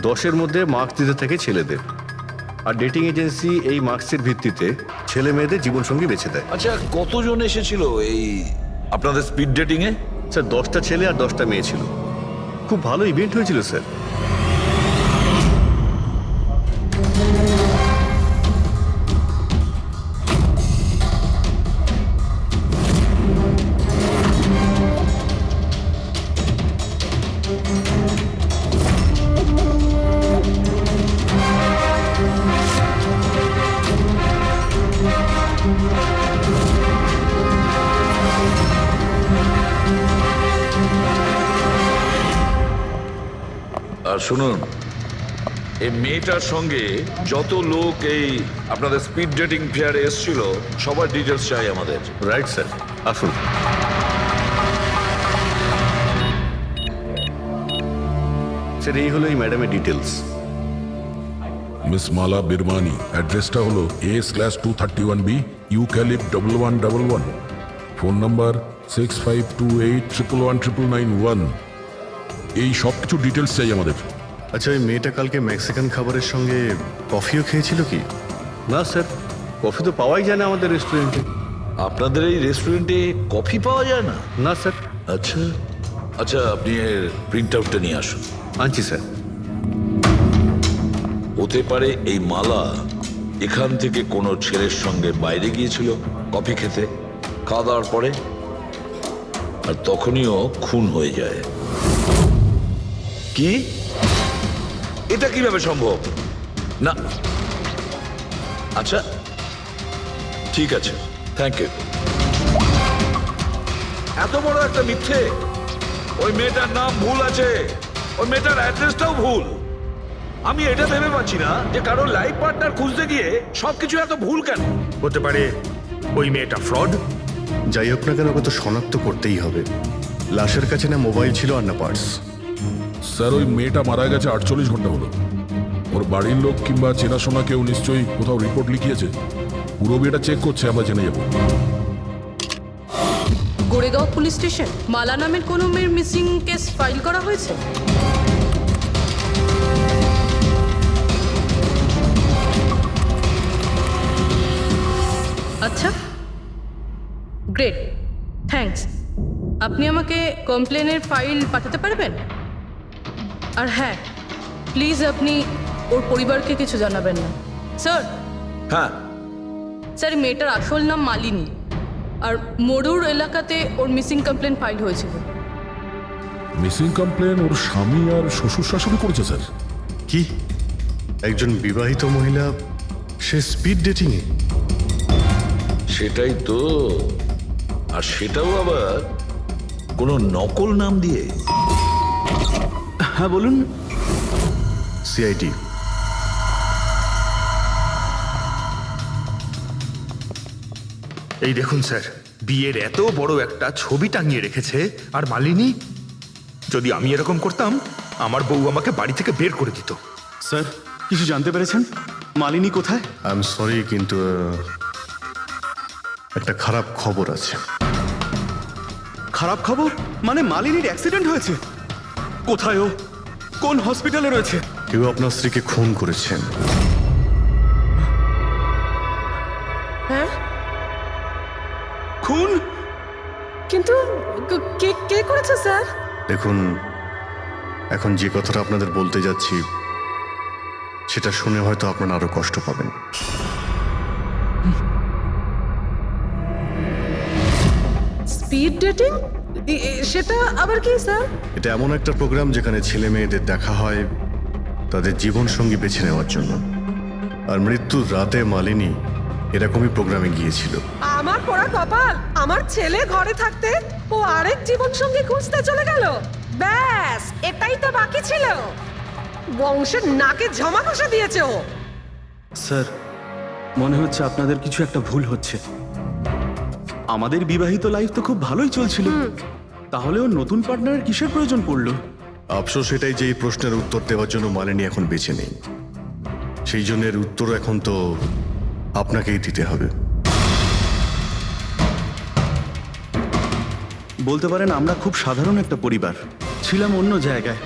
10-এর মধ্যে মার্কস দিতে থাকে ছেলেদের, আর ডেটিং এজেন্সি এই মার্কসের ভিত্তিতে ছেলে মেয়েদের জীবনসঙ্গী বেছে দেয়। আচ্ছা, কতজন এসেছিল এই আপনাদের স্পিড ডেটিং এ? স্যার, 10টা ছেলে আর 10টা মেয়ে ছিল। খুব ভালো ইভেন্ট হয়েছিল স্যার। আর শুনুন, এই মেয়েটার সঙ্গে যত লোক এই আপনাদের স্পিড ডেটিং ফেয়ারে এসেছিল সবার ডিটেলস চাই আমাদের। রাইট স্যার, আসুন। স্যার এই হলো এই ম্যাডামের ডিটেলস। মিস মালা বিরমানি, অ্যাড্রেসটা হলো A/231B ইউক্যালিপ 1111, ফোন নাম্বার 6528119991। এই সব কিছু ডিটেলস চাই আমাদের। আচ্ছা, ওই মেয়েটা কালকে মেক্সিকান খাবারের সঙ্গে কফিও খেয়েছিল কি? না স্যার, কফি তো পাওয়াই যায় না আমাদের রেস্টুরেন্টে। আপনাদের এই রেস্টুরেন্টে কফি পাওয়া যায় না? না স্যার। আচ্ছা আচ্ছা, আপনি এর প্রিন্ট আউটটা নিয়ে আসুন। আনছি স্যার। হতে পারে এই মালা এখান থেকে কোনো ছেলের সঙ্গে বাইরে গিয়েছিল কফি খেতে, খাওয়া দাওয়ার পরে, আর তখনই ও খুন হয়ে যায়। কি? এটা কিভাবে সম্ভব? না, আচ্ছা ঠিক আছে, থ্যাংক ইউ। এত বড় একটা মিথ্যে! ওই মেয়েটার নাম ভুল আছে, ওই মেয়েটার অ্যাড্রেসটাও ভুল। আমি এটা ভেবে পাচ্ছি না যে কারো লাইফ পার্টনার খুঁজতে গিয়ে সবকিছু এত ভুল কেন। হতে পারে ওই মেয়েটা ফ্রড। যাই হোক না কেন, ওকে তো শনাক্ত করতেই হবে। লাশের কাছে না মোবাইল ছিল আর না পার্স। স্যার, ওই মেয়েটা মারা গেছে 48 ঘন্টা হলো। ওর বাড়ির লোক কিংবা চেনাশোনা কেউ নিশ্চয়ই কোথাও রিপোর্ট লিখিয়েছে। পুরো বিয়েটা চেক করছে, আমরা জেনে যাবো। গোরেগাঁও পুলিশ স্টেশন মালা নামের কোনো মেয়ের মিসিং কেস ফাইল করা হয়েছে? আচ্ছা, গ্রেট, থ্যাঙ্কস। আপনি আমাকে কমপ্লেনের ফাইল পাঠাতে পারবেন? আর হ্যাঁ, প্লিজ আপনি ওর পরিবারকে কিছু জানাবেন না। স্যার। হ্যাঁ স্যার, মেয়েটার আসল নাম মালিনী, আর মরুর এলাকাতে ওর মিসিং কমপ্লেন ফাইল হয়েছিল। মিসিং কমপ্লেন ওর স্বামী আর শ্বশুর শাশুড়ি করেছে স্যার। কি? একজন বিবাহিত মহিলা, সে স্পিড ডেটিং এ? সেটাই তো, আর সেটাও আবার কোনো নকল নাম দিয়ে। হ্যাঁ বলুন। সিআইডি। এই দেখুন স্যার, বিয়ের এত বড় একটা ছবি টাঙিয়ে রেখেছে, আর মালিনী। যদি আমি এরকম করতাম, আমার বউ আমাকে বাড়ি থেকে বের করে দিত। স্যার, কিছু জানতে পেরেছেন? মালিনী কোথায়? আই এম সরি, কিন্তু একটা খারাপ খবর আছে। খারাপ খবর? মানে মালিনীর অ্যাক্সিডেন্ট হয়েছে? কোথায় ও? কোন হসপিটালে রয়েছে? কেউ আপনার স্ত্রীকে খুন করেছেন। হ্যাঁ? খুন? কিন্তু কে কে করেছে স্যার? দেখুন, এখন যে কথাটা আপনাদের বলতে যাচ্ছি সেটা শুনে হয়তো আপনারা আরো কষ্ট পাবেন। Speed dating? সেটা আবার কি স্যার? এটা এমন একটা প্রোগ্রাম যেখানে ছেলে মেয়েদের দেখা হয় তাদের জীবন সঙ্গী বেছে নেওয়ার জন্য। আর মৃত্যুর রাতে মালিনী এরকমই প্রোগ্রামে গিয়েছিল। আমার পোড়া কপাল, আমার ছেলে ঘরে থাকতে ও আরেক জীবন সঙ্গী খুঁজতে চলে গেল। ব্যাস, এটাই তো বাকি ছিল। বংশের নাকে ঝমা কষা দিয়েছে ও। স্যার, মনে হচ্ছে আপনাদের কিছু একটা ভুল হচ্ছে। আমাদের বিবাহিত লাইফ তো খুব ভালোই চলছিল, তাহলে ওর নতুন পার্টনারের কিসের প্রয়োজন পড়লো? আফসোস এটাই যে এই প্রশ্নের উত্তর দেওয়ার জন্য মালিনী এখন বেঁচে নেই। সেই জন্য এর উত্তর এখন তো আপনাকেই দিতে হবে। বলতে পারেন আমরা খুব সাধারণ একটা পরিবার, ছিলাম অন্য জায়গায়।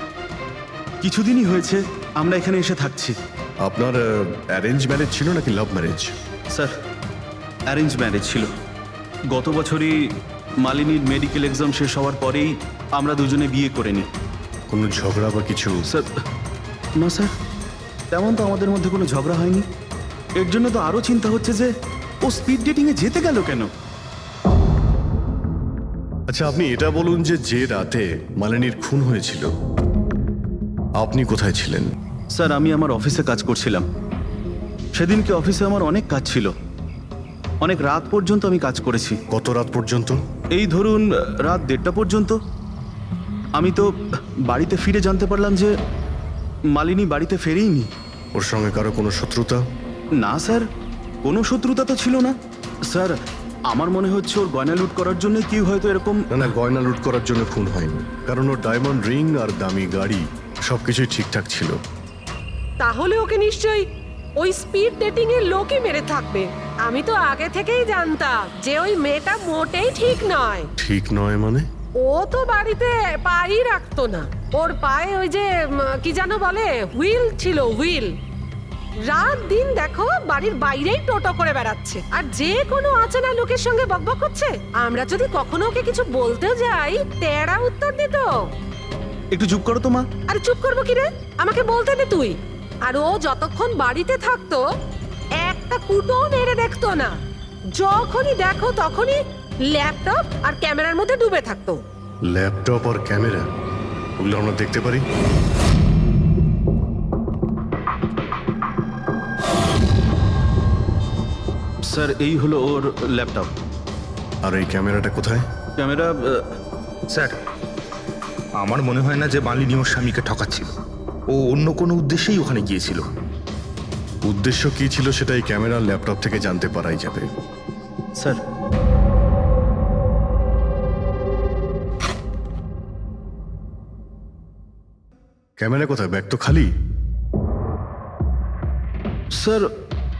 কিছুদিনই হয়েছে আমরা এখানে এসে থাকছি। আপনার অ্যারেঞ্জ ম্যারেজ ছিল নাকি love marriage? Sir, arrange marriage ছিল। গত বছরই মালিনীর মেডিকেল এক্সাম শেষ হওয়ার পরেই আমরা দুজনে বিয়ে করে নিই। কোনো ঝগড়া বা কিছু? স্যার, না স্যার, তেমন তো আমাদের মধ্যে কোনো ঝগড়া হয়নি। এর জন্য তো আরও চিন্তা হচ্ছে যে ও স্পিড ডেটিংয়ে যেতে গেল কেন। আচ্ছা, আপনি এটা বলুন যে রাতে মালিনীর খুন হয়েছিল আপনি কোথায় ছিলেন? স্যার, আমি আমার অফিসে কাজ করছিলাম। সেদিনকে অফিসে আমার অনেক কাজ ছিল, অনেক রাত পর্যন্ত আমি কাজ করেছি। কত রাত পর্যন্ত? এই ধরুন রাত 1:30 পর্যন্ত। আমি তো বাড়িতে ফিরে জানতে পারলাম যে মালিনী বাড়িতে ফেরেইনি। ওর সঙ্গে কারো কোনো শত্রুতা? না স্যার, কোনো শত্রুতা তো ছিল না। স্যার, আমার মনে হচ্ছে ওর গয়না লুট করার জন্য কেউ হয়তো এরকম। না, গয়না লুট করার জন্য খুন হয়নি, কারণ ওর ডায়মন্ড রিং আর দামি গাড়ি সবকিছুই ঠিকঠাক ছিল। তাহলে ওকে নিশ্চয়ই ওই স্পিড ডেটিং এর লোকই মেরে থাকবে। আমি তো আগে থেকেই জানতাম যে ওই মেয়েটা মোটেই ঠিক নয়। ঠিক নয় মানে? ও তো বাড়িতে পাই রাখতো না। ওর পায়ে ওই যে কি যেন বলে, হুইল ছিল, হুইল। রাত দিন দেখো বাড়ির বাইরেই টোটো করে বেড়াচ্ছে, আর যে কোনো অচেনা লোকের সঙ্গে বকবক করছে। আমরা যদি কখনো ওকে কিছু বলতে যাই, তেড়া উত্তর দিত। একটু চুপ করো তো মা। আরে চুপ করবো কি রে, আমাকে বলতে দে তুই। আর ও যতক্ষণ বাড়িতে থাকতো একটা কুটো মেরে দেখতো না। যখনই দেখো তখনই ল্যাপটপ আর ক্যামেরার মধ্যে ডুবে থাকতো। ল্যাপটপ আর ক্যামেরা, ওগুলো আমরা দেখতে পারি? স্যার এই হলো ওর ল্যাপটপ। আর এই ক্যামেরাটা কোথায়? ক্যামেরা স্যার, আমার মনে হয় না যে মালিনী ওর স্বামীকে ঠকাচ্ছিল। ও অন্য কোনো উদ্দেশ্যেই ওখানে গিয়েছিল। উদ্দেশ্য কি ছিল সেটা এই ক্যামেরা ল্যাপটপ থেকে জানতে পারাই যাবে। স্যার ক্যামেরা কোথায়? ব্যাগ তো খালি। স্যার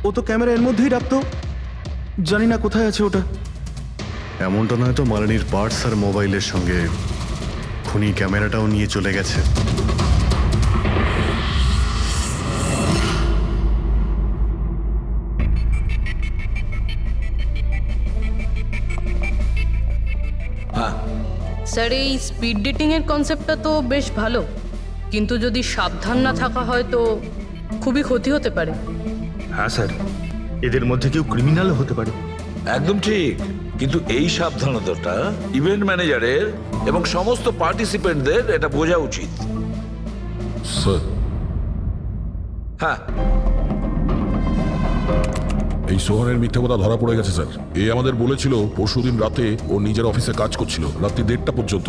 ও তো ক্যামেরা এর মধ্যেই রাখতো, জানি না কোথায় আছে ওটা। এমনটা নয় তো মালিনীর পার্টস আর মোবাইলের সঙ্গে খুনি ক্যামেরাটাও নিয়ে চলে গেছে? স্যার, এই স্পিড ডেটিং এর কনসেপ্টটা তো বেশ ভালো, কিন্তু যদি সাবধান না থাকা হয় তো খুবই ক্ষতি হতে পারে। হ্যাঁ স্যার, এদের মধ্যে কেউ ক্রিমিনালও হতে পারে। একদম ঠিক, কিন্তু এই সাবধানতাটা ইভেন্ট ম্যানেজারের এবং সমস্ত পার্টিসিপেন্টদের এটা বোঝা উচিত। স্যার, হ্যাঁ, এই সোহনের মিথ্যে কথা ধরা পড়ে গেছে স্যার। এ আমাদের বলেছিল পরশুদিন রাতে ও নিজের অফিসে কাজ করছিল রাত্রি 1:30 পর্যন্ত,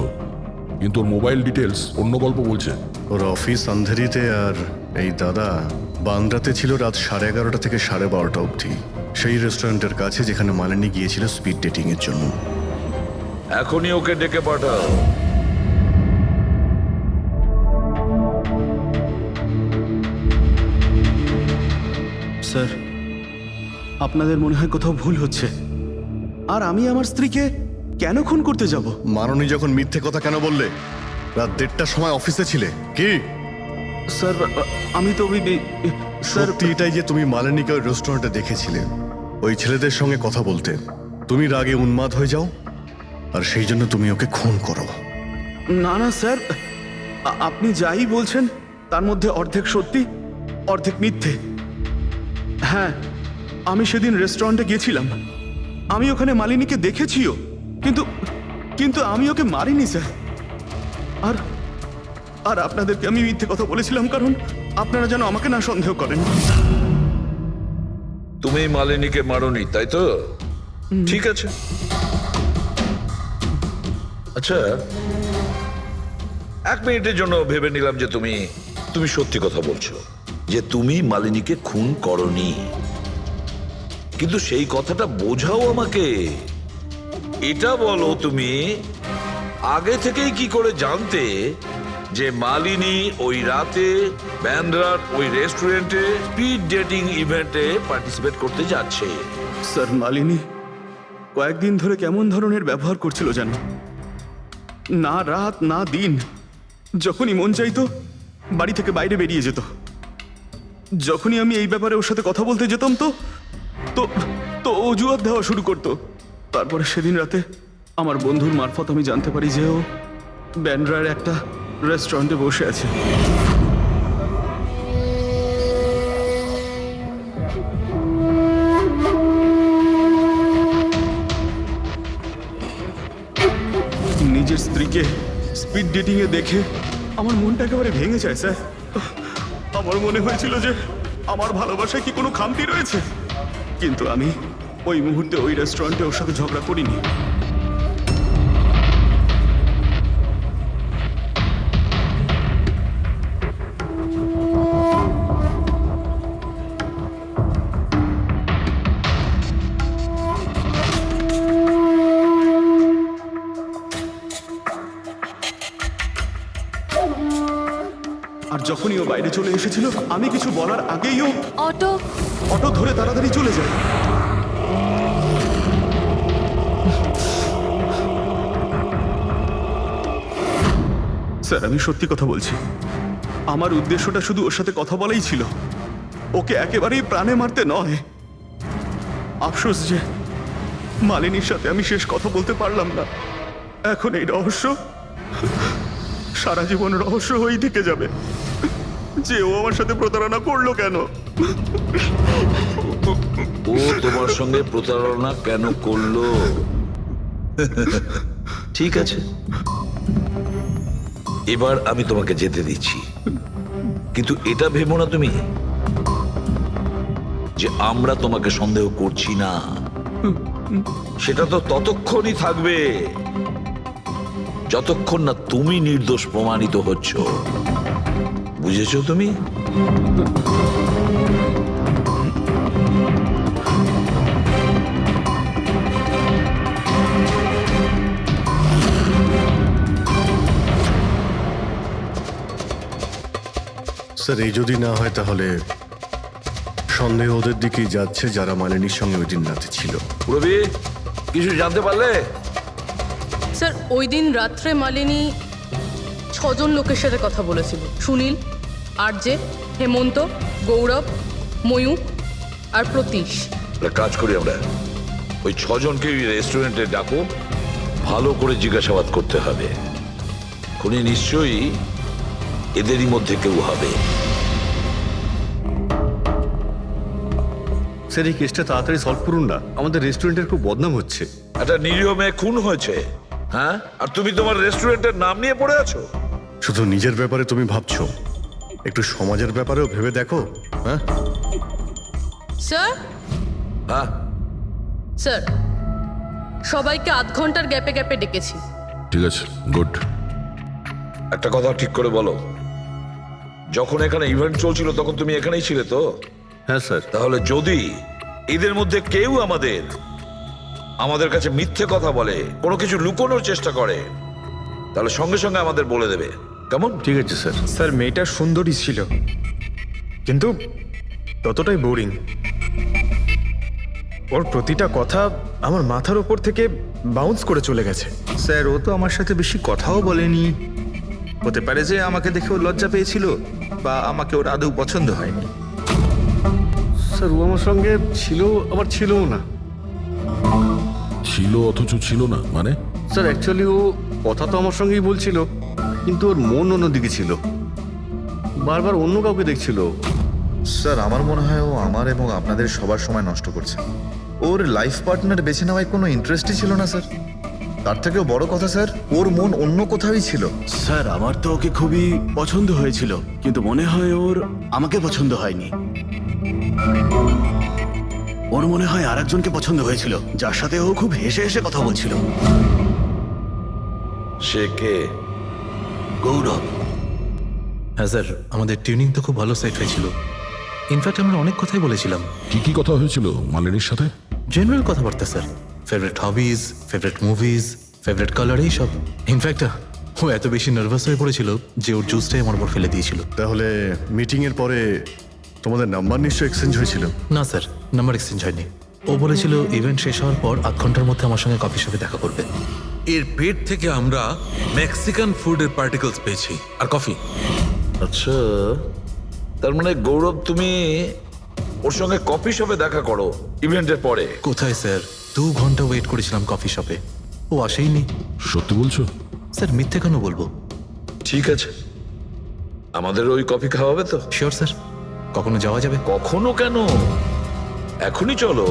কিন্তু ওর মোবাইল ডিটেলস অন্য গল্প বলছে। ওর অফিস আন্ধেরিতে আর এই দাদা বান্দ্রাতে ছিল রাত 11:30 থেকে 12:30 অবধি, সেই রেস্টুরেন্টের কাছে যেখানে মালিনী গিয়েছিল স্পিড ডেটিং এর জন্য। এখনই ওকে ডেকে পাঠাও। স্যার আপনাদের মনে হয় কোথাও ভুল হচ্ছে। আর আমি আমার স্ত্রীকে কেন খুন করতে যাব? মাননী যখন মিথ্যে কথা কেন বললে? রাত 1:30টার সময় অফিসে ছিলে কি? স্যার আমি তো স্যার সত্যি এটাই যে তুমি মালিনীকে ওই রেস্টুরেন্টে দেখেছিলে ওই ছেলেদের সঙ্গে কথা বলতে। তুমি রাগে উন্মাদ হয়ে যাও আর সেই জন্য তুমি ওকে খুন করো। না না স্যার, আপনি যাই বলছেন তার মধ্যে অর্ধেক সত্যি অর্ধেক মিথ্যে। হ্যাঁ, আমি সেদিন রেস্টুরেন্টে গিয়েছিলাম, আমি ওখানে মালিনীকে দেখেছিও, কিন্তু কিন্তু আমি ওকে মারিনি স্যার। আর আর আপনাদেরকে আমি মিথ্যে কথা বলেছিলাম কারণ আপনারা যেন আমাকে না সন্দেহ করেন। তুমি মালিনীকে মারোনি, তাই তো? ঠিক আছে। আচ্ছা, 1 মিনিটের জন্য ভেবে নিলাম যে তুমি সত্যি কথা বলছো, যে তুমি মালিনীকে খুন করনি, কিন্তু সেই কথাটা বোঝাও আমাকে। এটা বলো, তুমি আগে থেকেই কি করে জানতে যে মালিনী ওই রাতে ব্যান্ড্রার ওই রেস্টুরেন্টে স্পিড ডেটিং ইভেন্টে পার্টিসিপেট করতে যাচ্ছে? স্যার মালিনী কয়েকদিন ধরে কেমন ধরনের ব্যবহার করছিল জানো? না রাত না দিন, যখনই মন চাইতো বাড়ি থেকে বাইরে বেরিয়ে যেত। যখনই আমি এই ব্যাপারে ওর সাথে কথা বলতে যেতাম তো তো তো অজুহাত দেওয়া শুরু করতো। তারপরে সেদিন রাতে আমার বন্ধুর মারফত আমি জানতে পারি যে ও ব্যান্ড্রার একটা রেস্টুরেন্টে বসে আছে। নিজের স্ত্রীকে স্পিড ডেটিং এ দেখে আমার মনটা একেবারে ভেঙে যায় স্যার। আমার মনে হয়েছিল যে আমার ভালোবাসায় কি কোনো খামতি রয়েছে, কিন্তু আমি ওই মুহূর্তে ওই রেস্টুরেন্টে ওর সাথে ঝগড়া করিনি। আর যখনই ও বাইরে চলে এসেছিল আমি কিছু বলার আগেই ও অটো অটো ধরে তাড়াতাড়ি চলে যায়। স্যার আমি সত্যি কথা বলছি, আমার উদ্দেশ্যটা শুধু ওর সাথে কথা বলাই ছিল, ওকে একেবারেই প্রাণে মারতে নয়। আফসোস যে মালিনীর সাথে আমি শেষ কথা বলতে পারলাম না। এখন এই রহস্য সারা জীবন রহস্য হয়েই থেকে যাবে যে ও আমার সাথে প্রতারণা করলো কেন। ও তোমার সঙ্গে প্রতারণা কেন করলো? ঠিক আছে, এবার আমি তোমাকে যেতে দিচ্ছি, কিন্তু এটা ভেবো না তুমি যে আমরা তোমাকে সন্দেহ করছি না। সেটা তো ততক্ষণই থাকবে যতক্ষণ না তুমি নির্দোষ প্রমাণিত হচ্ছ। বুঝেছো তুমি? স্যার এই যদি না হয় তাহলে সন্দেহ ওদের দিকেই যাচ্ছে যারা মালিনীর সঙ্গে ওই দিন রাতে ছিল। রবি, কিছু জানতে পারলে? স্যার ওই দিন রাত্রে মালিনী 6 জন লোকের সাথে কথা বলেছিল। সুনীল, আরজে, হেমন্ত, গৌরব, ময়ূক আর প্রতীশ। একটা কাজ করি আমরা, ওই 6 জনকে রেস্টুরেন্টে ডাকো, ভালো করে জিজ্ঞাসাবাদ করতে হবে। খুনি নিশ্চয়ই এদেরই মধ্যে কেউ হবে। স্যার এই কেসটা তাড়াতাড়ি সলভ করুন না, আমাদের রেস্টুরেন্টের খুব বদনাম হচ্ছে। একটা নিরীহ মেয়ে খুন হয়েছে, হ্যাঁ, আর তুমি তোমার রেস্টুরেন্টের নাম নিয়ে পড়ে আছো। শুধু নিজের ব্যাপারে তুমি ভাবছো, একটু সমাজের ব্যাপারেও ভেবে দেখো। হ্যাঁ স্যার, হ্যাঁ স্যার সবাইকে আধ ঘন্টার গ্যাপে গ্যাপে ডেকেছি। ঠিক আছে, গুড। একটা কথা ঠিক করে বলো, যখন এখানে ইভেন্ট চলছিল তখন তুমি এখানেই ছিলে তো? হ্যাঁ স্যার। তাহলে যদি এদের মধ্যে কেউ আমাদের কাছে মিথ্যে কথা বলে, কোনো কিছু লুকোনোর চেষ্টা করে, তাহলে সঙ্গে সঙ্গে আমাদের বলে দেবে, কেমন? ঠিক আছে স্যার। স্যার মেয়েটা সুন্দরী ছিল, কিন্তু ততটাই বোরিং। ওর প্রতিটা কথা আমার মাথার উপর থেকে বাউন্স করে চলে গেছে। স্যার ও তো আমার সাথে বেশি কথাও বলেনি। হতে পারে যে আমাকে দেখে ও লজ্জা পেয়েছিল, বা আমাকে ওর আদৌ পছন্দ হয়নি। স্যার ও আমার সঙ্গে ছিল আবার ছিলও না। ছিল অথচ ছিল না মানে? স্যার অ্যাকচুয়ালি ও কথা তো আমার সঙ্গেই বলছিল, কিন্তু ওর মন অন্যদিকে ছিল, বারবার অন্য কাউকে দেখছিল। স্যার আমার মনে হয় ও আমার এবং আপনাদের সবার সময় নষ্ট করছে। ওর লাইফ পার্টনার বেছে নেওয়ায় কোনো ইন্টারেস্টই ছিল না স্যার। তার থেকেও বড় কথা স্যার, ওর মন অন্য কোথাওই ছিল। স্যার আমার তো ওকে খুবই পছন্দ হয়েছিল, কিন্তু মনে হয় ওর আমাকে পছন্দ হয়নি। ওর মনে হয় আরেকজনকে পছন্দ হয়েছিল, যার সাথে ও খুব হেসে হেসে কথা বলছিল। সে কে? গৌরব। হ্যাঁ স্যার, আমাদের টিউনিং তো খুব ভালো সেট হয়েছিল। ইনফ্যাক্ট আমরা অনেক কথাই বলেছিলাম। কি কি কথা হয়েছিল মালিনীর সাথে? জেনারেল কথাবার্তা sir, favourite hobbies, favourite movies, favourite colour, এইসব। ইনফ্যাক্ট ও এত বেশি নার্ভাস হয়ে পড়েছিল যে ওর জুসটাই আমার উপর ফেলে দিয়েছিল। তাহলে মিটিংয়ের পরে তোমাদের নাম্বার নিশ্চয়ই এক্সচেঞ্জ হয়েছিল? না স্যার, নাম্বার এক্সচেঞ্জ হয়নি। ও বলেছিল ইভেন্ট শেষ হওয়ার পর 8 ঘন্টার মধ্যে আমার সঙ্গে কফি শপে দেখা করবে। এর পেট থেকে আমরা মেক্সিকান ফুডের পার্টিকেলস পেয়েছি আর কফি। আচ্ছা, তার মানে গৌরব তুমি ওর সঙ্গে কফি শপে দেখা করো ইভেন্টের পরে? কোথায় স্যার, 2 ঘন্টা ওয়েট করেছিলাম কফি শপে, ও আসেইনি। সত্যি বলছো? স্যার মিথ্যে কেন বলবো? ঠিক আছে, আমাদের ওই কফি খাওয়াবে তো? শিওর স্যার, কখনো যাওয়া যাবে? কখনো কেন, এখনই চলো।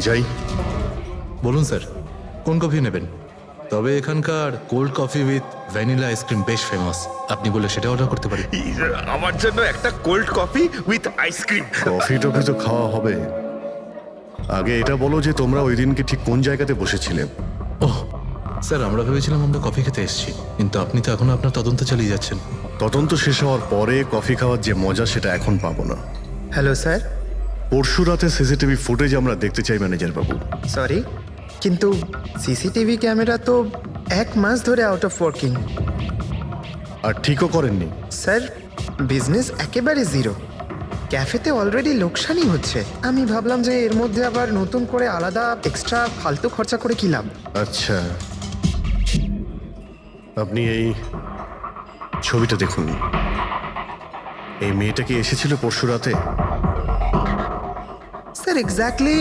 যাই। বলুন স্যার, কোন কফি নেবেন? তবে এখানকার cold coffee with vanilla ice cream বেশ ফেমাস, আপনি বলে সেটা অর্ডার করতে পারি। আমার জন্য একটা cold coffee with ice cream. Coffee toffee তো খাওয়া হবে, আগে এটা বলো যে তোমরা ওই দিনকে ঠিক কোন জায়গাতে বসেছিলে? ওহ স্যার, আমরা ভেবেছিলাম আমরা কফি খেতে এসেছি, কিন্তু আপনি তো এখনো আপনার তদন্ত চালিয়ে যাচ্ছেন। তদন্ত শেষ হওয়ার পরে কফি খাওয়ার যে মজা সেটা এখন পাবো না। Hello sir. পরশু রাতে সিসিটিভি ফুটেজ আমরা দেখতে চাই ম্যানেজার বাবু। সরি, কিন্তু সিসিটিভি ক্যামেরা তো 1 মাস ধরে আউট অফ ওয়ার্কিং। আর ঠিকও করেননি। স্যার বিজনেস একেবারে জিরো, ক্যাফেতে অলরেডি লোকসানই হচ্ছে। আমি ভাবলাম যে এর মধ্যে আবার নতুন করে আলাদা এক্সট্রা ফালতু খরচা করে কি লাভ। আচ্ছা, আপনি এই ছবিটা দেখুন। এই মেয়েটা কি এসেছিল পরশু রাতে? স্যার এক্স্যাক্টলি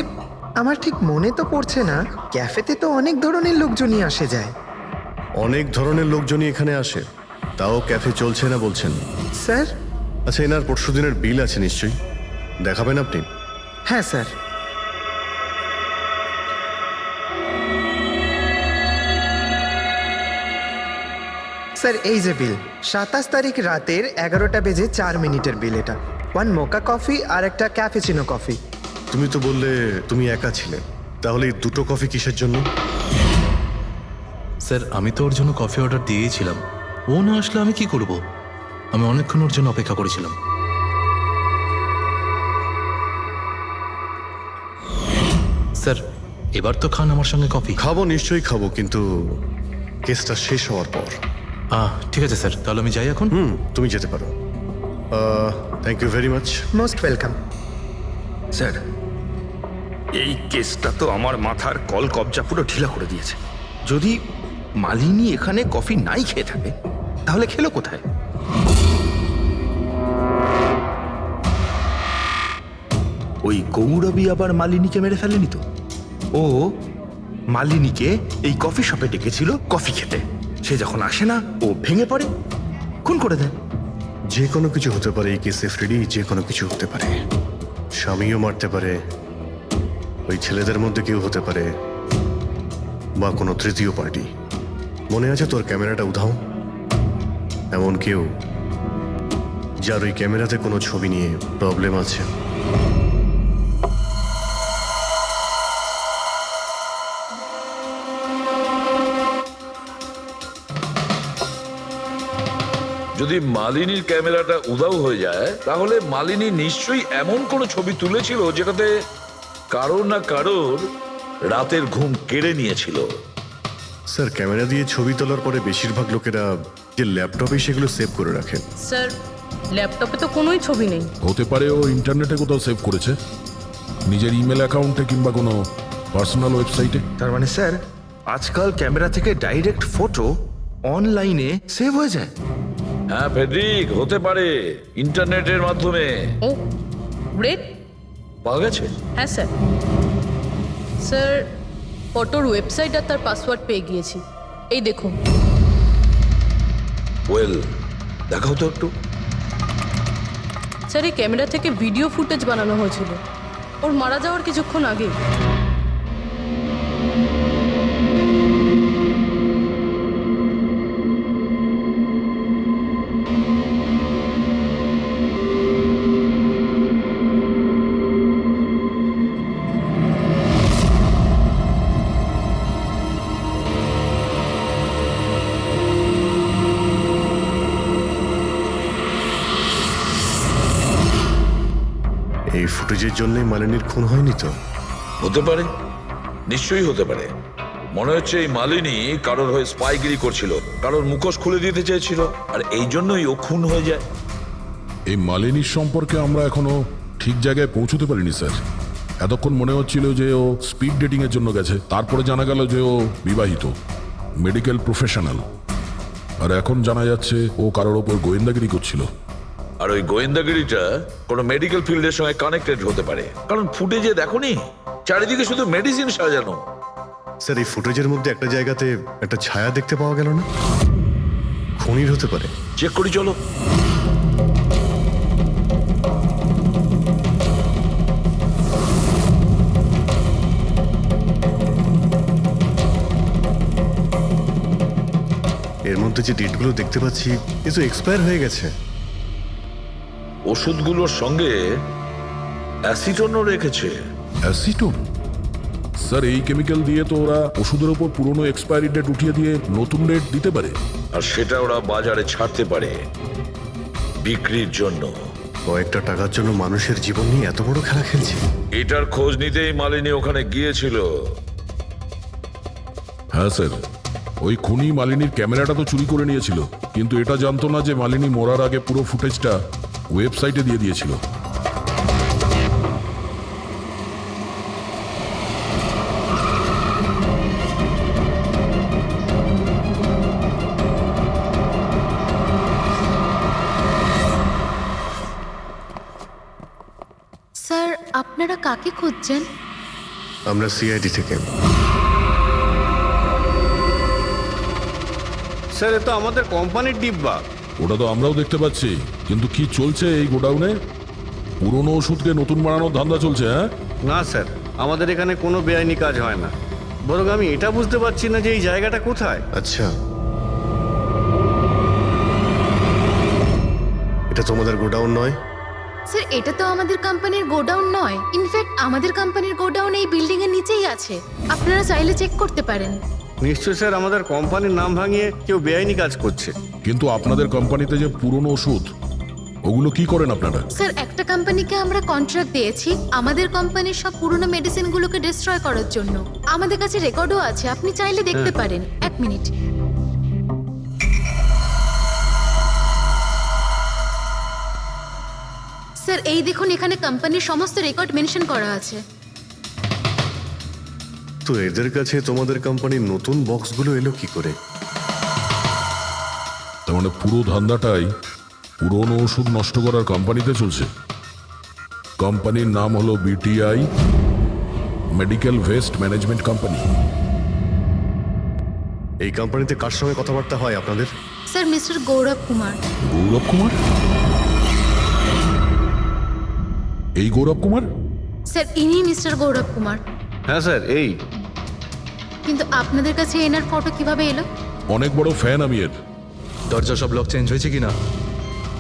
আমার ঠিক মনে তো পড়ছে না। ক্যাফেতে তো অনেক ধরনের লোকজনই আসে যায়। অনেক ধরনের লোকজনই এখানে আসে, তাও ক্যাফে চলছে না বলছেন। স্যার আচ্ছা, এনার পরশু দিনের বিল আছে নিশ্চয়ই, দেখাবেন আপনি? হ্যাঁ স্যার। স্যার এই যে বিল, 27 তারিখ রাতের 11টা বেজে 4 মিনিটের বিল এটা। 1 মোকা কফি আর একটা ক্যাফেচিনো কফি। তুমি তো বললে তুমি একা ছিলে, তাহলে এই দুটো কফি কিসের জন্য? স্যার আমি তো ওর জন্য কফি অর্ডার দিয়েছিলাম, ও না আসলে আমি কি করব? আমি অনেকক্ষণ ওর জন্য অপেক্ষা করেছিলাম। স্যার এবার তো খান আমার সঙ্গে কফি। খাবো, নিশ্চয়ই খাবো, কিন্তু কেসটা শেষ হওয়ার পর। ঠিক আছে স্যার, তাহলে আমি যাই এখন। তুমি যেতে পারো। Thank you very much. Most welcome. Sir, এই কেসটা তো আমার মাথার কল কবজা পুরো ঢিলা করে দিয়েছে। যদি মালিনী এখানে কফি নাই খেয়ে থাকে, তাহলে খেলো কোথায়? ওই গৌরবী আবার মালিনীকে মেরে ফেলেনি তো? ও মালিনীকে এই কফি শপে ডেকেছিল কফি খেতে, সে যখন আসে না ও ভেঙে পড়ে, খুন করে দেয়। যে কোনো কিছু হতে পারে এই কেসে ফ্রেডি, যে কোনো কিছু হতে পারে। স্বামীও মারতে পারে, ওই ছেলেদের মধ্যে কেউ হতে পারে, বা কোনো তৃতীয় পার্টি। মনে আছে তোর ক্যামেরাটা উধাও? এমন কেউ যার ওই ক্যামেরাতে কোনো ছবি নিয়ে প্রবলেম আছে। যদি মালিনীর ক্যামেরাটা উধাও হয়ে যায়, তাহলে মালিনী নিশ্চয়ই এমন কোনো ছবি তুলেছিল যেটাতে কারোর না কারোর রাতের ঘুম কেড়ে নিয়েছিল। স্যার, ক্যামেরা দিয়ে ছবি তোলার পরে বেশিরভাগ লোকেরা যে ল্যাপটপে সেগুলো সেভ করে রাখেন। স্যার ল্যাপটপে তো কোনোই ছবি নেই। হতে পারে ও ইন্টারনেটে কোথাও সেভ করেছে, নিজের ইমেল অ্যাকাউন্টে কিংবা কোনো পার্সোনাল ওয়েবসাইটে। তার মানে স্যার, আজকাল ক্যামেরা থেকে ডাইরেক্ট ফটো অনলাইনে সেভ হয়ে যায়। হ্যাঁ ফেডরিক, হতে পারে ইন্টারনেটের মাধ্যমে। ও গ্রেট। পাওয়া গেছে? হ্যাঁ স্যার। স্যার ফটোর ওয়েবসাইট আর তার পাসওয়ার্ড পেয়ে গিয়েছি, এই দেখুন। ওয়েল, দেখাও তো একটু। স্যার এই ক্যামেরা থেকে ভিডিও ফুটেজ বানানো হয়েছিল ওর মারা যাওয়ার কিছুক্ষণ আগে। এই ফুটেজের জন্যই মালিনীর খুন হয়নি তো? হতে পারে, নিশ্চয়ই হতে পারে। মনে হচ্ছে এই মালিনী কারোর হয়ে স্পাইগিরি করছিল, কারোর মুখোশ খুলে দিতে চেয়েছিল, আর এই জন্যই ও খুন হয়ে যায়। এই মালিনীর সম্পর্কে আমরা এখনো ঠিক জায়গায় পৌঁছতে পারিনি স্যার। এতক্ষণ মনে হচ্ছিল যে ও স্পিড ডেটিং এর জন্য গেছে, তারপরে জানা গেল যে ও বিবাহিত, মেডিকেল প্রফেশনাল, আর এখন জানা যাচ্ছে ও কারোর ওপর গোয়েন্দাগিরি করছিল। আর ওই গোয়েন্দাগিরিটা কোনো মেডিকেল ফিল্ডের সঙ্গে কানেক্টেড হতে পারে, কারণ ফুটেজে দেখোনি চারিদিকে শুধু মেডিসিন সাজানো। স্যার, এই ফুটেজের মধ্যে একটা জায়গাতে একটা ছায়া দেখতে পাওয়া গেল না? খুনির হতে পারে। চেক করি চলো। এর মধ্যে যে ডেটগুলো দেখতে পাচ্ছি এ তো এক্সপায়ার হয়ে গেছে। ওষুধগুলোর সঙ্গে অ্যাসিটনও রেখেছে। অ্যাসিটোন? স্যার এই কেমিক্যাল দিয়ে তো ওরা ওষুধের ওপর পুরনো এক্সপায়ারি ডেট উঠিয়ে দিয়ে নতুন ডেট দিতে পারে, আর সেটা ওরা বাজারে ছাড়তে পারে বিক্রির জন্য। কয়েকটা টাকার জন্য মানুষের জীবন নিয়ে এত বড় খেলা খেলছে। এটার খোঁজ নিতেই মালিনী ওখানে গিয়েছিল। হ্যাঁ স্যার, ওই খুনি মালিনীর ক্যামেরাটা তো চুরি করে নিয়েছিল, কিন্তু এটা জানতো না যে মালিনী মরার আগে পুরো ফুটেজটা ওয়েবসাইটে দিয়ে দিয়েছিল। স্যার আপনারা কাকে খুঁজছেন? আমরা সিআইডি থেকে। স্যার এ তো আমাদের কোম্পানির ডিব্বা। ওটা তো আমরাও দেখতে পাচ্ছি, কিন্তু কি চলছে এই গোডাউনে? পুরনো ওষুধকে নতুন বানানোর ধান্দা চলছে, হ্যাঁ? না স্যার, আমাদের এখানে কোনো বেআইনি কাজ হয় না। বরং আমি এটা বুঝতে পারছি না যে এই জায়গাটা কোথায়। আচ্ছা, এটা তোমাদের গোডাউন নয়? স্যার এটা তো আমাদের কোম্পানির গোডাউন নয়। ইনফ্যাক্ট আমাদের কোম্পানির গোডাউন এই বিল্ডিং এর নিচেই আছে, আপনারা চাইলে চেক করতে পারেন। নিশ্চয় স্যার, আমাদের কোম্পানির নাম ভাঙিয়ে কেউ বেআইনি কাজ করছে। কিন্তু আপনাদের কোম্পানিতে যে পুরনো ওষুধ, ওগুলো কি করেন আপনারা? স্যার একটা কোম্পানিকে আমরা কন্ট্রাক্ট দিয়েছি আমাদের কোম্পানির সব পুরনো মেডিসিনগুলোকে ডিস্ট্রয় করার জন্য। আমাদের কাছে রেকর্ডও আছে, আপনি চাইলে দেখতে পারেন। এক মিনিট। স্যার এই দেখুন, এখানে কোম্পানির সমস্ত রেকর্ড মেনশন করা আছে। তো এদের কাছে তোমাদের কোম্পানির নতুন বক্সগুলো এলো কি করে? তার মানে পুরো ধান্দাটাই পুরনো ওষুধ নষ্ট করার কোম্পানিতে চলছে। কোম্পানির নাম হলো BTI medical waste management company. এই কোম্পানিতে কার সঙ্গে কথাবার্তা হয় আপনাদের? স্যার মিস্টার গৌরব কুমার। গৌরব কুমার? এই গৌরব কুমার? স্যার ইনি মিস্টার গৌরব কুমার। হ্যাঁ স্যার, এই। কিন্তু আপনাদের কাছে এনার ফটো কিভাবে এলো? অনেক বড় ফ্যান আমি এর। দরজা সব লক চেঞ্জ হয়েছে কিনা?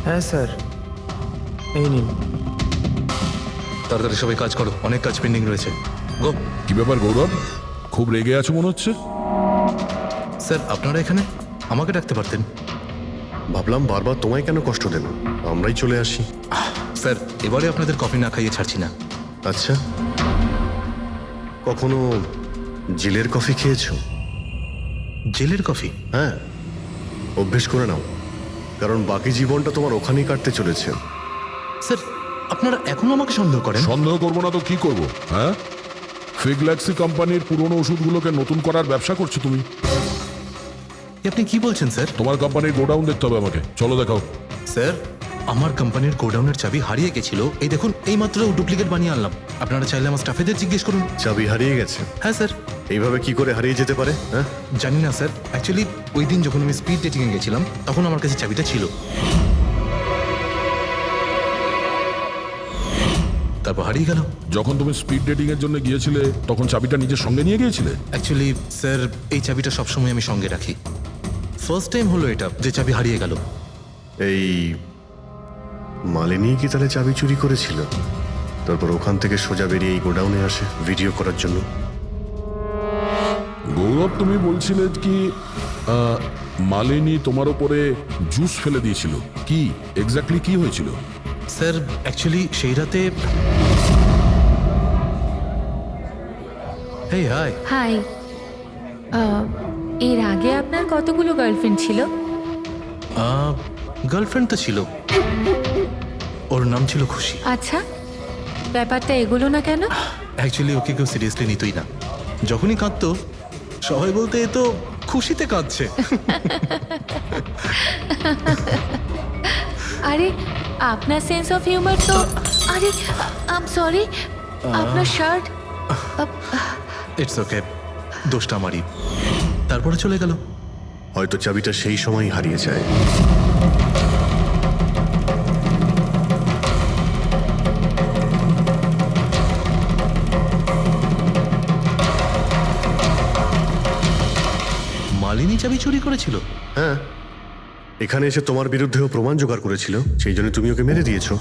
হ্যাঁ স্যার, এই নিন। তাড়াতাড়ি সবাই কাজ করো, অনেক কাজ পেন্ডিং রয়েছে। গো। কি ব্যাপার গৌরব, খুব রেগে আছো মনে হচ্ছে? স্যার আপনারা এখানে? আমাকে ডাকতে পারতেন। ভাবলাম বারবার তোমায় কেন কষ্ট দেব, আমরাই চলে আসি। স্যার এবারে আপনাদের কফি না খাইয়ে ছাড়ছি না। আচ্ছা, কখনো জেলের কফি খেয়েছো? জেলের কফি? হ্যাঁ, অভ্যেস করে নাও, কারণ বাকি জীবনটা তোমার ওখানেই কাটতে চলেছে। স্যার আপনারা এখনো আমাকে সন্দেহ করেন? সন্দেহ করবো না তো কি করব, হ্যাঁ? ফিগল্যাক্সি কোম্পানির পুরনো ওষুধগুলোকে নতুন করার ব্যবসা করছো তুমি। আপনি কি বলছেন স্যার? তোমার কোম্পানির গোডাউন দেখতে হবে আমাকে, চলো দেখাও। স্যার আমার কোম্পানির গোডাউনের চাবি হারিয়ে গেছিল, এই দেখুন এই মাত্র ডুপ্লিকেট বানিয়ে আনলাম। আপনারা চাইলে আমার স্টাফেদের জিজ্ঞেস করুন। চাবি হারিয়ে গেছে? হ্যাঁ স্যার। এইভাবে কি করে হারিয়ে যেতে পারে? হ্যাঁ জানি না স্যার, অ্যাকচুয়ালি ওই দিন যখন আমি স্পিড ডেটিংয়ে গেছিলাম তখন আমার কাছে চাবিটা ছিল। তারপর হারিয়ে গেল। যখন তুমি স্পিড ডেটিং এর জন্য গিয়েছিলে তখন চাবিটা নিজের সঙ্গে নিয়ে গিয়েছিলে? অ্যাকচুয়ালি স্যার এই চাবিটা সবসময় আমি সঙ্গে রাখি। ফার্স্ট টাইম হলো এটা যে চাবি হারিয়ে গেল। এই মালিনী কি তাহলে চাবি চুরি করেছিল, তারপর ওখান থেকে সোজা বেরিয়ে এই গোডাউনে আসে ভিডিও করার জন্য? গৌরব তুমি বলছিলে কি মালিনী তোমার উপরে জুস ফেলে দিয়েছিল, কি এক্স্যাক্টলি কি হয়েছিল? স্যার অ্যাকচুয়ালি সেই রাতে হেই হাই। হাই, এর আগে আপনার কতগুলো গার্লফ্রেন্ড ছিল? গার্লফ্রেন্ড তো ছিল, ওর নাম ছিল খুশি। আচ্ছা, ব্যাপারটা এগুলো না কেন? অ্যাকচুয়ালি ওকে কেউ সিরিয়াসলি নিতই না। যখনই কাঁদতো সবাই বলতে এ তো খুশিতে কাঁদছে। আরে আপনার সেন্স অফ হিউমার তো, আরে আই এম সরি, আপনার শার্ট। ইটস ওকে, দোষটা আমারই। তারপরে চলে গেল। হয়তো চাবিটা সেই সময় হারিয়ে যায়। মালিনী চাবি চুরি করেছিল? হ্যাঁ, এখানে এসে তোমার বিরুদ্ধেও প্রমাণ জোগাড় করেছিল, সেই জন্য তুমি ওকে মেরে দিয়েছো।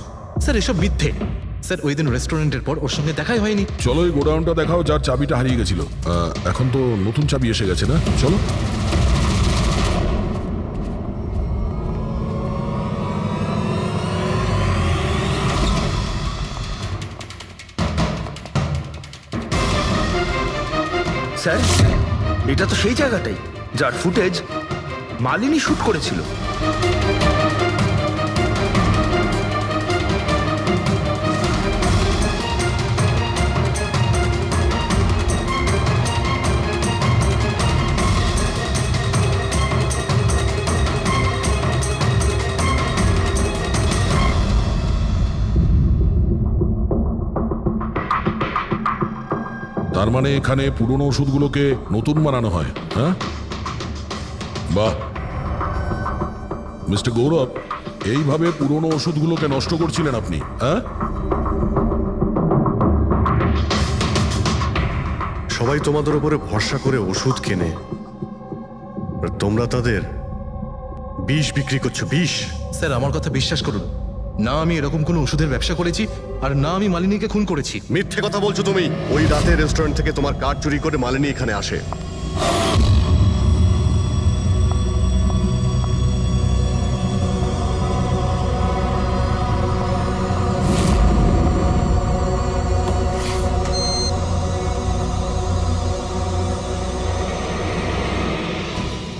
স্যার এসব মিথ্যে। স্যার ওই দিন রেস্টুরেন্টের পর ওর সঙ্গে দেখাই হয়নি। চলো এই গোডাউনটা দেখাও যার চাবিটা হারিয়ে গেছিল। এখন তো নতুন চাবি এসে গেছে না, চলো। স্যার এটা তো সেই জায়গাটাই। যার ফুটেজ মালিনী শুট করেছিল। তার মানে এখানে পুরনো ওষুধগুলোকে নতুন বানানো হয়, হ্যাঁ? বাহ, মিস্টার গৌরব, এইভাবে পুরনো ওষুধগুলোকে নষ্ট করছিলেন আপনি, হ্যাঁ? সবাই তোমাদের উপরে ভরসা করে ওষুধ কেনে, আর তোমরা তাদের বিষ বিক্রি করছো, বিষ। স্যার আমার কথা বিশ্বাস করুন, না আমি এরকম কোনো ওষুধের ব্যবসা করেছি আর না আমি মালিনীকে খুন করেছি। মিথ্যে কথা বলছো তুমি। ওই রাতে রেস্টুরেন্ট থেকে তোমার কার্ড চুরি করে মালিনী এখানে আসে।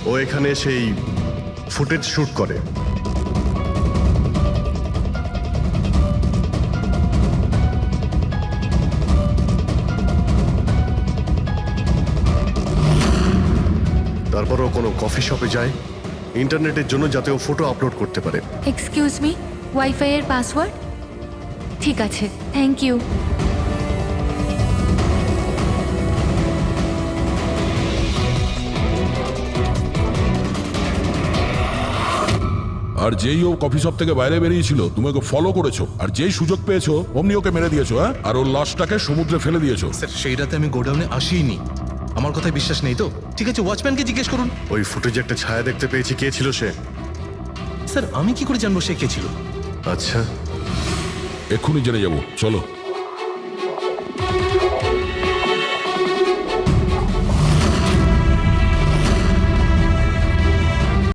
ও এখানে সেই ফুটেজ শুট করে। তারপরও কোনো কফি শপে যায় ইন্টারনেটের জন্য, যাতে ও ফটো আপলোড করতে পারে। এক্সকিউজ মি, ওয়াইফাই এর পাসওয়ার্ড? ঠিক আছে, থ্যাংক ইউ। আর যেই ও কফি শপ থেকে বাইরে বেরিয়েছিল তুমি ওকে ফলো করেছো, আর যেই সুযোগ পেয়েছো অমনি ওকে মেরে দিয়েছো, হ্যাঁ? আর ওর লাশটাকে সমুদ্রে ফেলে দিয়েছো। স্যার সেই রাতে আমি গোডাউনে আসিনি, আমার কথায় বিশ্বাস নেই তো? ঠিক আছে, ওয়াচম্যানকে জিজ্ঞেস করুন। ওই ফুটেজে একটা ছায়া দেখতে পেয়েছি, কে ছিল সে? স্যার আমি কি করে জানবো সে কে ছিল? আচ্ছা, এক্ষুনি জেনে যাবো, চলো।